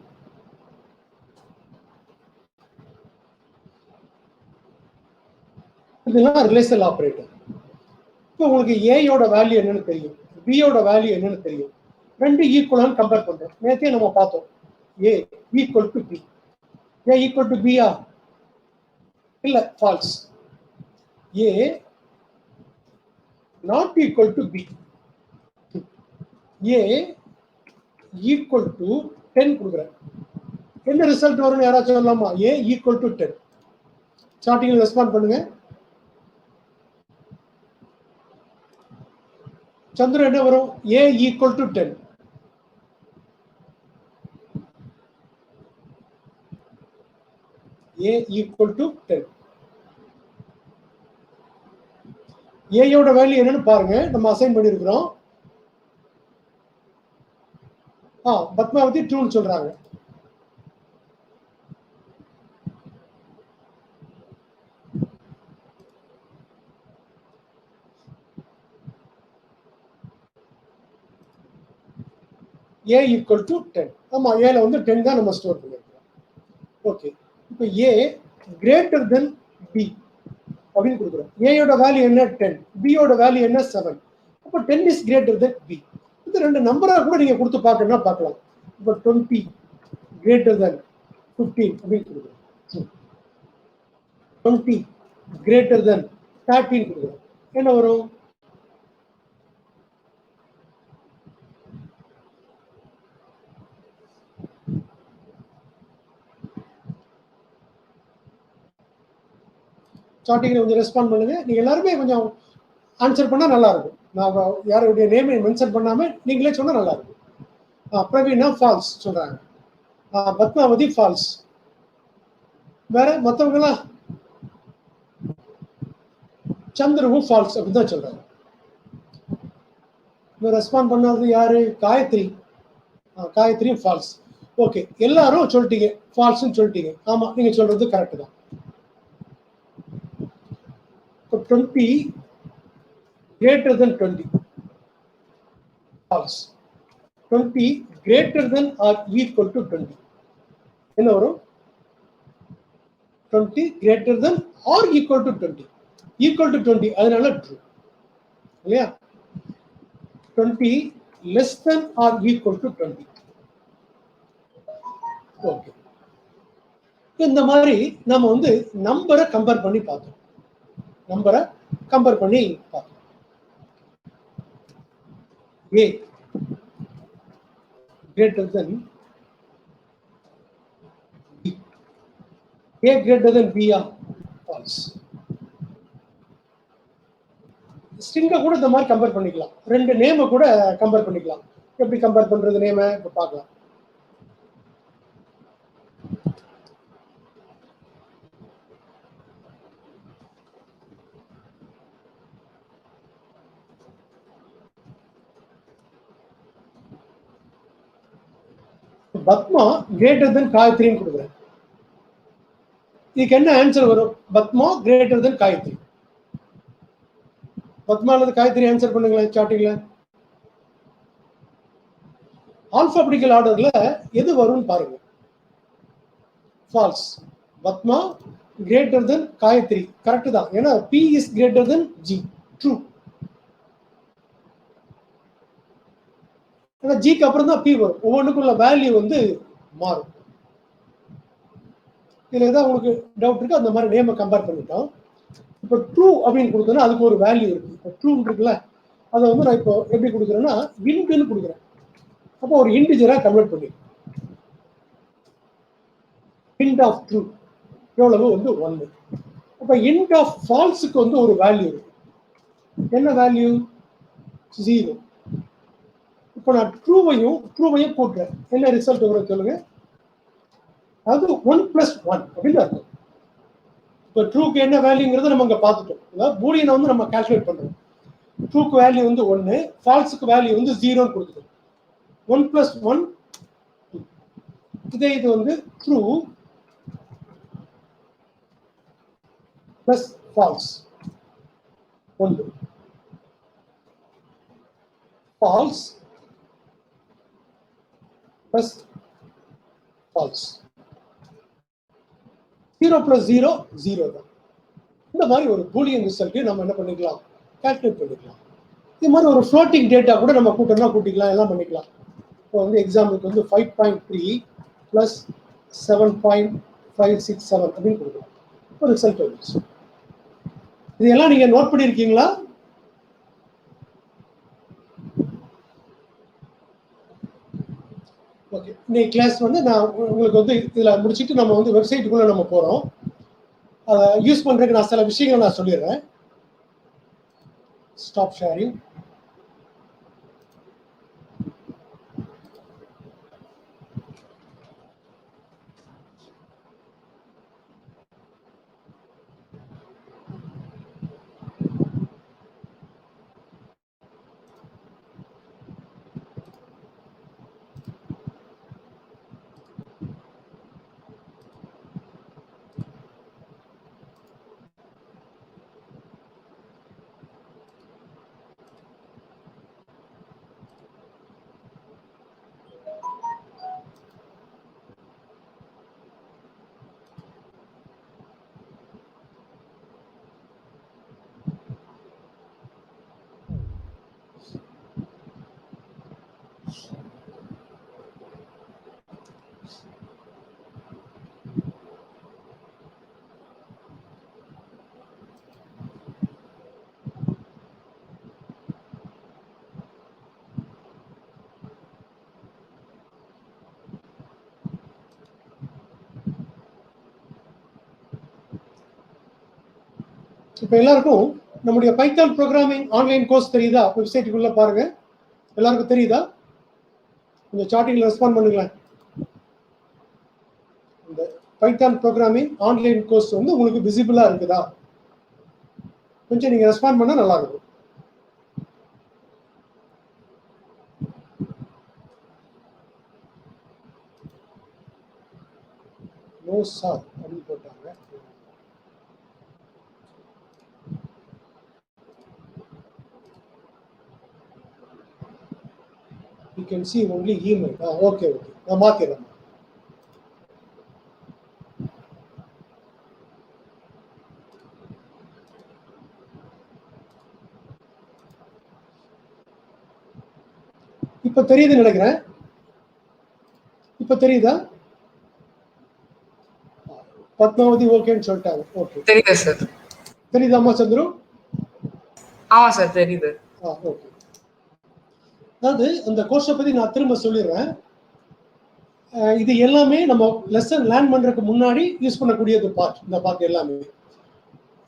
இதெல்லாம் ரிலேஷனல் ஆபரேட்டர். இப்போ உங்களுக்கு ஏயோட வேல்யூ என்னன்னு தெரியும், பியோட வேல்யூ என்னன்னு தெரியும். ரெண்டு ஈக்குவலான்னு கம்பேர் பண்றோம். நேற்றே நம்ம பார்த்தோம். A equal to B. A equal to பியா? இல்ல, false. A not equal to b. a equal to 10 கொடுக்குறேன். என்ன ரிசல்ட் வரும்னு யாராச்சும் சொல்லலாமா? a equal to 10. சாட்டிங்ல ரெஸ்பாண்ட் பண்ணுங்க. சந்திரன் என்ன வரும்? a equal to 10. a equal to 10. ஏயோட value என்னன்னு பாருங்க. நம்ம அசைன் பண்ணிருக்கிறோம். பத்மாவதி 2 சொல்றாங்க. a equal to 10. ஆமா, a ல வந்து 10 தான் நம்ம ஸ்டோர் பண்ணிருக்கோம். ஓகே, இப்போ a greater than b அப்படின்னு கொடுக்குறோம். ஏயோட வேல்யூ என்ன? 10. பியோட வேல்யூ என்ன? 7. அப்போ 10 இஸ் கிரேட்டர் தென் பி. இது ரெண்டு நம்பரா கூட நீங்க கொடுத்து பார்க்கணும்னா பார்க்கலாம். இப்போ 20 கிரேட்டர் தென் 15 அப்படின்னு கொடுக்குறோம். 20 கிரேட்டர் தென் 13 கொடுக்குறோம். என்ன வரும்? சாட்டிங்ல கொஞ்சம் ரெஸ்பாண்ட் பண்ணுங்க. நீங்க எல்லாருமே கொஞ்சம் ஆன்சர் பண்ணா நல்லா இருக்கும். நான் யாருடைய நேமை மென்ஷன் பண்ணாம நீங்களே சொன்னா நல்லா இருக்கும். பிரவீனா ஃபால்ஸ் சொல்றாங்க. பத்மாவதி ஃபால்ஸ். வேற மற்றவங்களா? சந்திரவும் ஃபால்ஸ் அப்படின்னு தான் சொல்றாங்க. ரெஸ்பாண்ட் பண்ணாதது யாரு? காயத்ரி. காயத்ரியும் ஃபால்ஸ். ஓகே, எல்லாரும் சொல்லிட்டீங்க ஃபால்ஸ்ன்னு சொல்லிட்டீங்க. ஆமா, நீங்க சொல்றது கரெக்ட் தான். 20 greater than 20 false. 20 greater than or equal to 20 என்ன வரும்? 20 greater than or equal to 20. equal to 20 அதனால true இல்லையா? 20 less than or equal to 20. Okay, இந்த மாதிரி நம்ம வந்து நம்பரை கம்பேர் பண்ணி பார்த்தோம். நம்பரை கம்பேர் பண்ணி பார்த்தோம். A greater than B. A greater than B are false. ஸ்ட்ரிங்கை கூட இந்த மாதிரி கம்பேர் பண்ணிக்கலாம், ரெண்டு நேமை கூட கம்பேர் பண்ணிக்கலாம். எப்படி கம்பேர் பண்றது நேமை இப்போ பார்க்கலாம். பத்மா கிரேட்டர் தென் காயத்ரின்னு கொடுக்குறேன். இதுக்கு என்ன ஆன்சர் வரும்? Padma greater than Gayathri. பத்மா அல்லது காயத்ரி ஆன்சர் பண்ணுங்களேன் சாட்டிங்ல. ஆல்பாபெட்டிக்கல் ஆர்டர்ல எது வரும்னு பாருங்க. False. Padma greater than Gayathri correct தான், ஏன்னா B is greater than G. True. ஏன்னா ஜிக்கு அப்புறம் தான் பி வரும். ஒவ்வொன்றுக்குள்ள வேல்யூ வந்து மாறும். இதுல ஏதாவது உங்களுக்கு டவுட் இருக்கு, அந்த மாதிரி நேமை கம்பேர் பண்ணிட்டோம். இப்போ ட்ரூ அப்படின்னு கொடுத்தோன்னா அதுக்கு ஒரு வேல்யூ இருக்கு. இப்போ ட்ரூ இருக்குல்ல, அதை வந்து நான் இப்போ எப்படி கொடுக்குறேன்னா இன்ட்னு கொடுக்குறேன். அப்போ ஒரு இன்டிஜரா கன்வெர்ட் பண்ணி இன்ட் ஆஃப் ட்ரூ எவ்வளவு வந்து 1. அப்போ இன்ட் ஆஃப் ஃபால்ஸுக்கு வந்து ஒரு வேல்யூ இருக்கு. என்ன வேல்யூ? 0. இப்போ நான் ட்ரூவையும் கூட்டுறேன். என்ன ரிசல்ட் வரும் சொல்லுங்க? அது 1 + 1 அப்படின்னு அர்த்தம். இப்போ ட்ரூக்கு என்ன வேல்யூங்கிறத நம்ம இங்கே பார்த்துட்டோம். அதாவது பூலியனை வந்து நம்ம கால்குலேட் பண்ணுறோம். ட்ரூக்கு வேல்யூ வந்து 1, ஃபால்ஸுக்கு வேல்யூ வந்து 0ன்னு கொடுக்குது. 1 + 1 2. இதே இது வந்து true plus false 1, false plus false. 0 + 0 0 தான். இந்த மாதிரி ஒரு பூலியன் ரிசல்ட்டையும் நம்ம என்ன பண்ணிக்கலாம்? கால்குலேட் பண்ணிக்கலாம். இது மாதிரி ஒரு ஃப்ளோட்டிங் டேட்டா கூட நம்ம கூட்டணும், கூட்டிக்கலாம், எல்லாம் பண்ணிக்கலாம். இப்போ வந்து எக்ஸாம்பிளுக்கு வந்து 5.3 + 7.567 அப்படின்னு கொடுக்கலாம். ஒரு ரிசல்ட் வந்துச்சு. இதெல்லாம் நீங்க நோட் பண்ணியிருக்கீங்களா? ஓகே, இன்னைக்கு கிளாஸ் வந்து நான் உங்களுக்கு வந்து இதில் முடிச்சுட்டு நம்ம வந்து வெப்சைட்டுக்குள்ளே நம்ம போகிறோம். அதை யூஸ் பண்ணுறதுக்கு நான் சில விஷயங்களை நான் சொல்லிடுறேன். Stop sharing. இப்போ எல்லாருக்கும் நம்முடைய பைத்தான் ப்ரோக்ராமிங் ஆன்லைன் கோர்ஸ் தெரியுதா? வெப்சைட்டுக்குள்ள பாருங்க. எல்லாருக்கும் தெரியுதா? கொஞ்சம் சாட்டிங்ல ரெஸ்பாண்ட் பண்ணுங்களேன். இந்த பைத்தான் ப்ரோக்ராமிங் ஆன்லைன் கோர்ஸ் வந்து உங்களுக்கு விசிபிளா இருக்குதா? கொஞ்சம் நீங்க ரெஸ்பாண்ட் பண்ணா நல்லா இருக்கும். நோ சார் அப்படின்னு போட்டாங்க. You can see only email. Okay. நான் மாத்திடுறேன். இப்ப தெரியுதுன்னு நினைக்கிறேன். இப்ப தெரியுதா? பத்மாவதி ஓகேன்னு சொல்லிட்டாங்க. ஓகே, தெரியுது சார். தெரியுதாம்மா சந்துரு? ஆமா சார், தெரியுது. ஓகே. அதாவது அந்த கோர்ஸை பத்தி நான் திரும்ப சொல்லிடுறேன். இது எல்லாமே நம்ம லெசன் லேர்ன் பண்றதுக்கு முன்னாடி யூஸ் பண்ணக்கூடியது பார்ட். இந்த பார்ட் எல்லாமே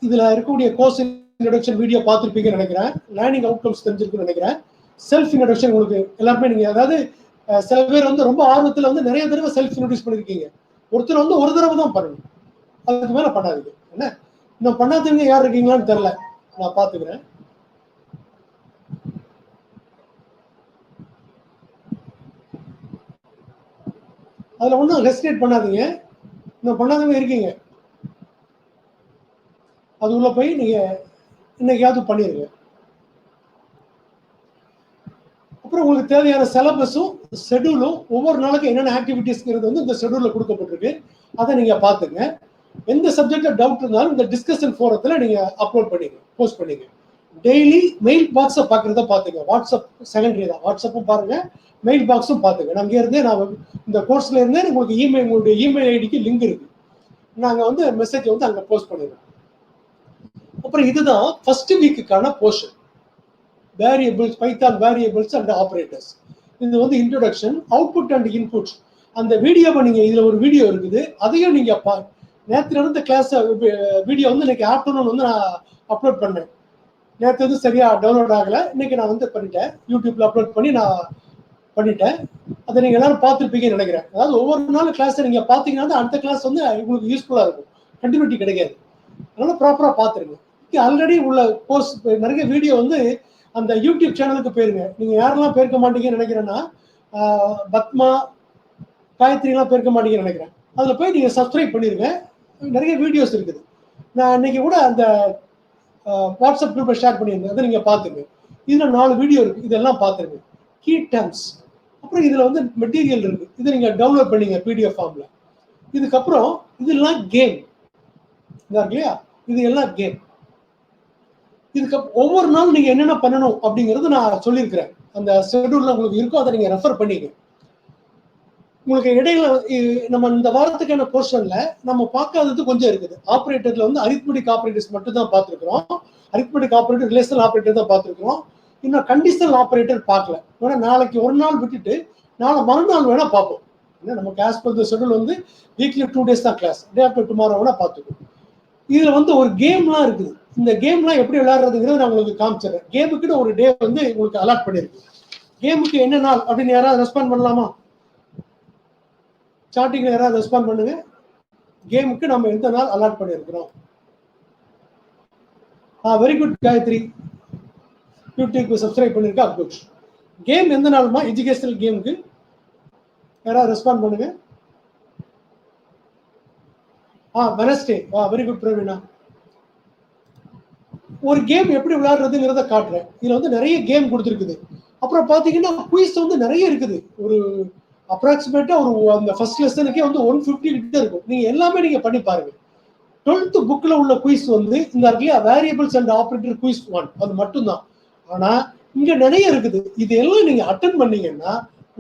இதுல இருக்கக்கூடிய கோர்ஸ் இன்ட்ரோடக்ஷன் வீடியோ பார்த்துருப்பீங்கன்னு நினைக்கிறேன். லேர்னிங் அவுட்கம்ஸ் தெரிஞ்சிருக்குன்னு நினைக்கிறேன். செல்ஃப் இன்ட்ரோடக்ஷன் உங்களுக்கு எல்லாருமே நீங்க அதாவது சில பேர் வந்து ரொம்ப ஆர்வத்தில் வந்து நிறைய தடவை செல்ஃப் இன்ட்ரோடியூஸ் பண்ணிருக்கீங்க. ஒருத்தர் வந்து ஒரு தடவை தான் பண்ணணும், அதுக்கு மேல பண்ணாதீங்க. என்ன இன்னும் பண்ணாதவங்க யார் இருக்கீங்களான்னு தெரியல, நான் பாத்துக்கிறேன். அதுல ஒன்றும் ஹெசிடேட் பண்ணாதீங்க. இன்னும் பண்ணாதவங்க இருக்கீங்க, அது உள்ள போய் நீங்க இன்னைக்காவது பண்ணிருங்க. அப்புறம் உங்களுக்கு தேவையான சிலபஸும் ஷெடியூலும் ஒவ்வொரு நாளைக்கு என்னென்ன ஆக்டிவிட்டிஸ்ங்கிறது வந்து இந்த ஷெடியூல்ல கொடுக்கப்பட்டிருக்கு. அதை நீங்க பாத்துங்க. எந்த சப்ஜெக்ட்ல டவுட் இருந்தாலும் இந்த டிஸ்கஷன் ஃபோரத்துல நீங்க அப்லோட் பண்ணிங்க, போஸ்ட் பண்ணிங்க. டெய்லி மெயில் பாக்ஸை பாக்குறத பாத்துங்க. வாட்ஸ்அப் செகண்டரி தான், வாட்ஸ்அப்பும் பாருங்க, மெயில் பாக்ஸும் பாத்துங்க. நாங்க இருந்தே நான் இந்த கோர்ஸ்ல இருந்தே உங்களுக்கு உங்களுடைய இமெயில் ஐடிக்கு லிங்க் இருக்கு, நாங்க வந்து மெசேஜ் வந்து அங்க போஸ்ட் பண்ணிடுறோம். அப்புறம் இதுதான் ஃபர்ஸ்ட் வீக்குக்கான portion, variables, Python variables and operators. இது வந்து இன்ட்ரோடக்ஷன், அவுட்புட் அண்ட் இன்புட்ஸ். அந்த வீடியோவை நீங்க இதுல ஒரு வீடியோ இருக்குது, அதையும் நீங்க நேற்று நடந்த கிளாஸ் வீடியோ வந்து இன்னைக்கு ஆஃப்டர்நூன் வந்து நான் அப்லோட் பண்ணேன். நேற்று வந்து சரியா டவுன்லோட் ஆகலை, இன்னைக்கு நான் வந்து பண்ணிட்டேன், யூடியூப்ல அப்லோட் பண்ணி நான் பண்ணிட்டேன். அதை நீங்க எல்லாரும் பார்த்துருப்பீங்கன்னு நினைக்கிறேன். அதாவது ஒவ்வொரு நாள் கிளாஸ் நீங்க பார்த்தீங்கன்னா அடுத்த கிளாஸ் வந்து உங்களுக்கு யூஸ்ஃபுல்லா இருக்கும், கண்டினியூட்டி கிடைக்காது. அதனால ப்ராப்பரா பார்த்துருங்க. ஆல்ரெடி உள்ள கோர்ஸ் நிறைய வீடியோ வந்து அந்த யூடியூப் சேனலுக்கு போயிருங்க. நீங்க யாரெல்லாம் போயிருக்க மாட்டீங்கன்னு நினைக்கிறேன்னா, பத்மா, காயத்ரிலாம் போயிருக்க மாட்டீங்கன்னு நினைக்கிறேன். அதுல போய் நீங்க சப்ஸ்கிரைப் பண்ணிருங்க, நிறைய வீடியோஸ் இருக்குது. நான் இன்னைக்கு கூட அந்த வாட்ஸ்அப் குரூப்ல ஷேர் பண்ணியிருந்தேன், அதை நீங்க பாத்துங்க. இதுல 4 வீடியோ இருக்கு, இதெல்லாம் பாத்துருங்க. கீ டேர்ம்ஸ், அப்புறம் இதுல வந்து மெட்டீரியல் இருக்கு, இதை நீங்க டவுன்லோட் பண்ணீங்க பிடிஎஃப் ஃபார்ம்ல. இதுக்கப்புறம் இதெல்லாம் கேம் இல்லையா, இது எல்லாம் கேம். இதுக்கு ஒவ்வொரு நாள் நீங்க என்னென்ன பண்ணணும் அப்படிங்கறது நான் சொல்லியிருக்கிறேன், அந்த ஷெட்யூல்ல உங்களுக்கு இருக்கும், அதை நீங்க ரெஃபர் பண்ணிக்க. உங்களுக்கு இடையில நம்ம இந்த வாரத்துக்கான போர்ஷன்ல நம்ம பார்க்காதது கொஞ்சம் இருக்குது. ஆபரேட்டர்ல வந்து அரித்மெட்டிக் ஆபரேட்டர்ஸ் மட்டும் தான் பார்த்துருக்கிறோம். அரித்மெட்டிக் ஆபரேட்டர், ரிலேஷனல் ஆபரேட்டர் தான் பார்த்துருக்கிறோம். இன்னும் கண்டிஷனல் ஆபரேட்டர் பார்க்கல. வேணா நாளைக்கு ஒரு நாள் விட்டுட்டு நாளை மறுநாள் வேணா பார்ப்போம். நமக்கு ஆஸ் பர் தி ஷெட்யூல் வந்து வீக்லி 2 days தான் கிளாஸ், டே ஆஃப்டர் டுமாரோ வேணா பார்த்துக்கோம். இதுல வந்து ஒரு கேம்லாம் இருக்குது. இந்த கேம்லாம் எப்படி விளையாடுறதுங்கிறது நான் உங்களுக்கு காமிச்சிடுறேன். கேமுக்குன்னு ஒரு டே வந்து உங்களுக்கு அலாட் பண்ணிருக்கு. கேமுக்கு என்ன நாள் அப்படின்னு யாராவது ரெஸ்பாண்ட் பண்ணலாமா? ஸ்டார்டிங்ல யாராவது ரெஸ்பாண்ட் பண்ணுங்க. கேமுக்கு நம்ம எந்த நாள் அலாட் பண்ணியிருக்கிறோம்? வெரி குட் காயத்ரி, யூடியூப்க்கு சப்ஸ்கிரைப் பண்ணிருக்கா, குட். கேம் எந்த நாள்மா? எஜுகேஷனல் கேமுக்கு யாராவது ரெஸ்பாண்ட் பண்ணுங்க. வெனஸ்டே. Very good Praveena. ஒரு கேம் எப்படி விளையாடுறதுங்கிறத காட்டுறேன். இதுல வந்து நிறைய கேம் கொடுத்துருக்குது. அப்புறம் பாத்தீங்கன்னா குயிஸ் வந்து நிறைய இருக்குது. ஒரு அப்ராக்சிமேட்டா ஒரு அந்த ஃபர்ஸ்ட் லெசனுக்கே வந்து 150 கிட்ட இருக்கும். நீங்க எல்லாமே நீங்க பண்ணி பாருங்க. 12th புக்ல உள்ள குயிஸ் வந்து இந்த இடத்துல வேரியபிள்ஸ் அண்ட் ஆபரேட்டர் குயிஸ் 1 அது மட்டும்தான். ஆனா இங்க நிறைய இருக்குது. இது எல்லாம் நீங்க அட்டென்ட் பண்ணீங்கன்னா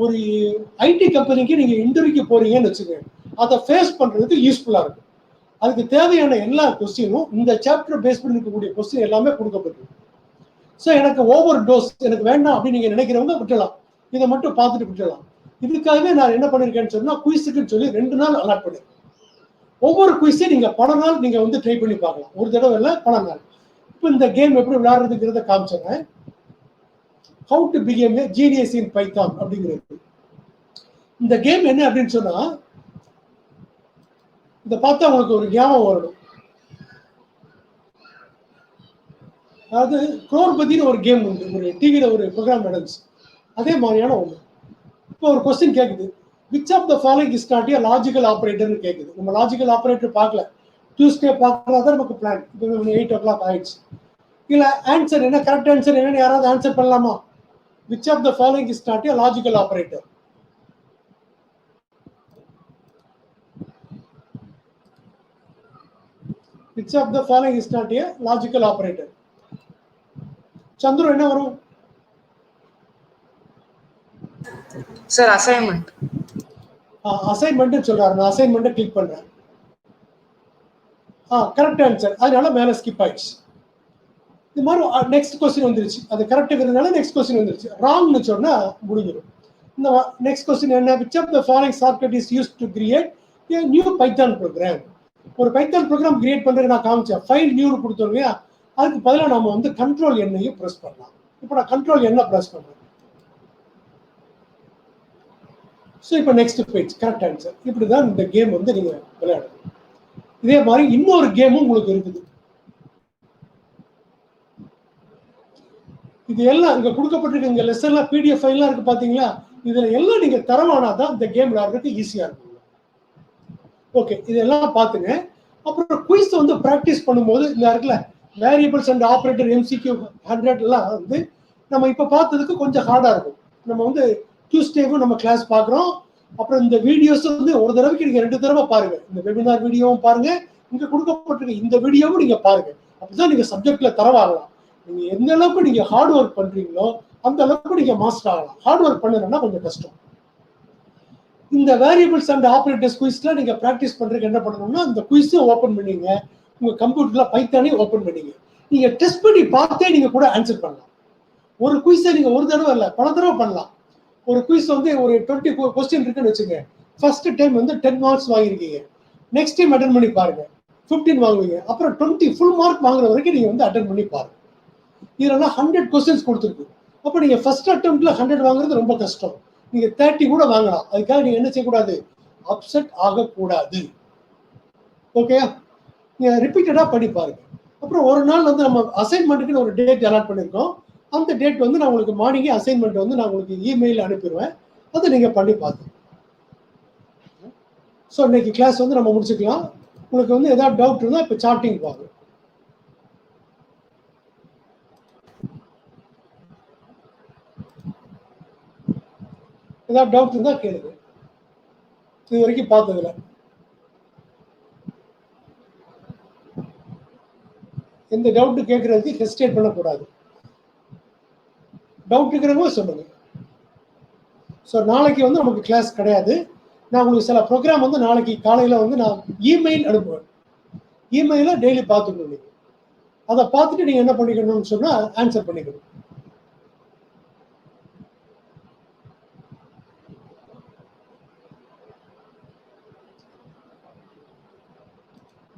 ஒரு ஐடி கம்பெனிக்கு நீங்க இன்டர்வியூக்கு போறீங்கன்னு வச்சுக்கோங்க, அதை ஃபேஸ் பண்றதுக்கு யூஸ்ஃபுல்லா இருக்கும். அதுக்கு தேவையான எல்லா கொஸ்டினும் இந்த சாப்டர் பேஸ் பண்ணி இருக்கக்கூடிய கொஸ்டின் எல்லாமே கொடுக்கப்பட்டிருக்கு. ஸோ எனக்கு ஓவர் டோஸ் எனக்கு வேண்டாம் அப்படின்னு நீங்க நினைக்கிறவங்க விட்டுலாம், இதை மட்டும் பார்த்துட்டு விட்டுலாம். இதுக்காகவே நான் என்ன பண்ணிருக்கேன்னு சொன்னா குயிஸுக்குன்னு சொல்லி 2 நாள் அலாட் பண்ணிருக்கேன். ஒவ்வொரு குயிஸையும் நீங்க பல நாள் நீங்க வந்து ட்ரை பண்ணி பார்க்கலாம், ஒரு தடவை இல்லை பல நாள். இப்போ இந்த கேம் எப்படி விளையாடுறதுங்கிறத காமிச்சேன். How to become a genius in Python அப்படிங்கிறது. இந்த கேம் என்ன அப்படின்னு சொன்னா, இதை பார்த்தா உங்களுக்கு ஒரு ஞாபகம் வரணும். அதாவது குரோர்பதினு ஒரு கேம் உண்டு, ஒரு டிவியில ஒரு ப்ரோக்ராம் நடந்துச்சு, அதே மாதிரியான ஒன்று. இப்போ ஒரு கொஸ்டின் கேட்குது, which of the following is not a logical ஆபரேட்டர்னு கேட்குது. நம்ம லாஜிக்கல் ஆபரேட்டர் பார்க்கல, டியூஸ்டே பார்க்கறதா நமக்கு பிளான். இப்போ 8 o'clock ஆயிடுச்சு. இல்லை ஆன்சர் என்ன, கரெக்ட் ஆன்சர் என்னன்னு யாராவது ஆன்சர் பண்ணலாமா? Which of the following is not a logical operator? Which of the following is not a logical operator? Chandru என்ன வரும்? Sir assignment. அசைன்மெண்ட் சொல்றாரு, நான் அசைன்மெண்ட் கிளிக் பண்றேன். கரெக்ட் ஆன்சர், அதனால மேல ஸ்கிப் ஆயிடுச்சு. இது மாதிரி நெக்ஸ்ட் கொஸ்டின் வந்துருச்சு, அது கரெக்ட்ங்கிறதுனால நெக்ஸ்ட் கொஸ்டின் வந்துருச்சு. ராங்னு சொன்னா முடிஞ்சிடும். இந்த நெக்ஸ்ட் கொஸ்டின் என்ன, which of the following shortcut is used to create a new Python program? ஒரு பைத்தான் ப்ரோக்ராம் கிரியேட் பண்றது நான் காமிச்சேன், ஃபைல் நியூ கொடுத்தோம் இல்லையா, அதுக்கு பதிலாக நம்ம வந்து கண்ட்ரோல் எண்ணையும் ப்ரெஸ் பண்ணலாம். இப்போ நான் கண்ட்ரோல் எண்ணை ப்ரெஸ் பண்றேன். ஸோ இப்போ நெக்ஸ்ட் பேஜ் கரெக்ட் ஆன்சர். இப்படிதான் இந்த கேம் வந்து நீங்க விளையாடணும். இதே மாதிரி இன்னொரு கேமும் உங்களுக்கு இருக்குது. இது எல்லாம் இங்க கொடுக்கப்பட்டிருக்க இங்க லெசன்லாம் பிடிஎஃப் ஃபைல்லாம் இருக்கு பாத்தீங்களா? இதுல எல்லாம் நீங்க தரவானாதான் இந்த கேம் விளையாடுறதுக்கு ஈஸியா இருக்கும். ஓகே, இதெல்லாம் பாத்துங்க. அப்புறம் குயிஸ் வந்து பிராக்டிஸ் பண்ணும்போது இந்த இருக்குல்ல வேரியபிள்ஸ் அண்ட் ஆப்ரேட்டர் எம்சிக்யூ 100 எல்லாம் வந்து நம்ம இப்ப பார்த்ததுக்கு கொஞ்சம் ஹார்டா இருக்கும். நம்ம வந்து டியூஸ்டேவும் நம்ம கிளாஸ் பாக்குறோம். அப்புறம் இந்த வீடியோஸ் வந்து ஒரு தடவைக்கு நீங்க 2 தடவை பாருங்க. இந்த வெபினார் வீடியோவும் பாருங்க, இங்க கொடுக்கப்பட்டிருக்க இந்த வீடியோவும் நீங்க பாருங்க. அப்பதான் நீங்க சப்ஜெக்ட்ல தரவாகலாம். நீங்க எந்த அளவுக்கு நீங்க ஹார்ட் ஒர்க் பண்றீங்களோ அந்த அளவுக்கு நீங்க மாஸ்டர் ஆகலாம். ஹார்ட் ஒர்க் பண்ணலன்னா கொஞ்சம் கஷ்டம். இந்த வேரியபிள்ஸ் அண்ட் ஆப்ரேட்டர்ஸ் குயிஸ்ல நீங்க பிராக்டிஸ் பண்றதுக்கு என்ன பண்ணணும்னா இந்த குயிஸை ஓபன் பண்ணீங்க, உங்க கம்ப்யூட்டர்ல பைத்தானே ஓபன் பண்ணீங்க. நீங்க டெஸ்ட் பண்ணி பார்த்தே நீங்க கூட ஆன்சர் பண்ணலாம். ஒரு குயிஸை நீங்க ஒரு தடவை இல்ல பல தடவை பண்ணலாம். ஒரு குயிஸ் வந்து ஒரு 20 கொஸ்டின் இருக்குன்னு வச்சுங்க. ஃபர்ஸ்ட் டைம் வந்து 10 மார்க்ஸ் வாங்கிருக்கீங்க. நெக்ஸ்ட் டைம் அட்டன் பண்ணி பாருங்க, 15 வாங்குவீங்க. அப்புறம் 20 ஃபுல் மார்க் வாங்குற வரைக்கும் நீங்க வந்து அட்டன் பண்ணி பாருங்க. இதெல்லாம் 100 கொஸ்டின்ஸ் கொடுத்துருக்கு. அப்போ நீங்க ஃபர்ஸ்ட் அட்டெம்ப்ட்ல 100 வாங்குறது ரொம்ப கஷ்டம். நீங்க 30 கூட வாங்கலாம். அதுக்காக நீங்க என்ன செய்யக்கூடாது, அப்செட் ஆகக்கூடாது. ஓகே, நீங்க ரிப்பீட்டடா பண்ணி பாருங்க. அப்புறம் ஒரு நாள் வந்து நம்ம அசைன்மெண்ட்டுக்கு ஒரு டேட் அலாட் பண்ணிருக்கோம். அந்த டேட் வந்து நான் உங்களுக்கு மார்னிங்கே அசைன்மெண்ட் வந்து நான் உங்களுக்கு இமெயில் அனுப்பிடுவேன். அதை நீங்க பண்ணி பார்த்து. ஸோ இன்னைக்கு கிளாஸ் வந்து நம்ம முடிச்சுக்கலாம். உங்களுக்கு வந்து ஏதாவது டவுட் இருந்தால் இப்போ சார்ட்டிங் பாருங்க. ஏதாவது டவுட் இருந்தா கேளுங்க. இது வரைக்கும் பார்த்ததுல எந்த டவுட் கேட்கறதுக்கு ஹெசிடேட் பண்ணக்கூடாது. டவுட் இருக்கிறவங்க சொல்லுங்க. ஸோ நாளைக்கு வந்து நமக்கு கிளாஸ் கிடையாது. நான் உங்களுக்கு சில ப்ரோக்ராம் வந்து நாளைக்கு காலையில் வந்து நான் இமெயில் அனுப்புவேன். இமெயில டெய்லி பார்த்துக்கணும். நீங்க அதை பார்த்துட்டு நீங்க என்ன பண்ணிக்கணும்னு சொன்னா ஆன்சர் பண்ணிக்கணும்.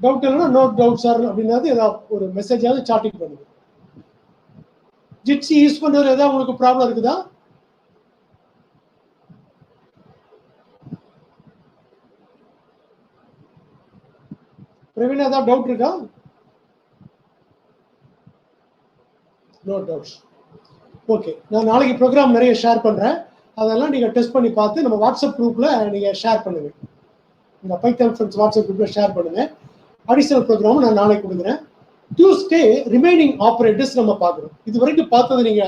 டவுட் இல்லைன்னா நோட் டவுட் சார் அப்படின்னாது ஏதாவது ஒரு மெசேஜாவது சாட்டிங் பண்ணுங்க. ஜிட்ஸி யூஸ் பண்றது ஏதாவது உங்களுக்கு ப்ராப்ளம் இருக்குதா? பிரவீன் ஏதாவது டவுட் இருக்கா? No doubts. ஓகே, நான் நாளைக்கு ப்ரோக்ராம் நிறைய ஷேர் பண்றேன். அதெல்லாம் நீங்க டெஸ்ட் பண்ணி பார்த்து நம்ம வாட்ஸ்அப் குரூப்ல நீங்க ஷேர் பண்ணுங்க. இந்த பைத்தான் ஃப்ரெண்ட்ஸ் வாட்ஸ்அப் குரூப்ல ஷேர் பண்ணுங்க. அடிஷனல் ப்ரோக்ராம் நான் நாளைக்கு கொடுக்குறேன். டியூஸ்டே ரிமைனிங் ஆப்ரேட்டர்ஸ் நம்ம பார்க்கணும். இது வரைக்கும் பார்த்தது நீங்க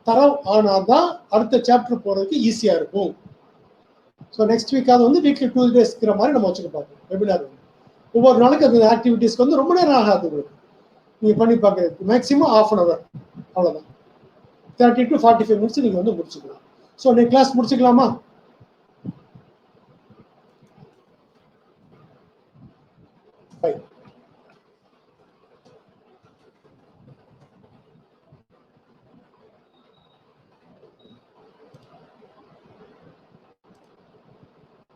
தரம் ஆனாதான் அடுத்த சாப்டர் போறதுக்கு ஈஸியா இருக்கும். ஸோ நெக்ஸ்ட் வீக் அது வந்து வீக்லி 2 டேஸ்ங்கிற மாதிரி நம்ம வச்சுக்க பார்ப்போம். வெபினார் ஒவ்வொரு நாளைக்கு அந்த ஆக்டிவிட்டிஸ்க்கு வந்து ரொம்ப நேரம் ஆகாது. உங்களுக்கு நீங்க பண்ணி பார்க்கறதுக்கு மேக்ஸிமம் ½ hour அவ்வளோதான். 30 to 45 minutes நீங்க வந்து முடிச்சுக்கலாம். ஸோ இன்னைக்கு கிளாஸ் முடிச்சுக்கலாமா? Bye.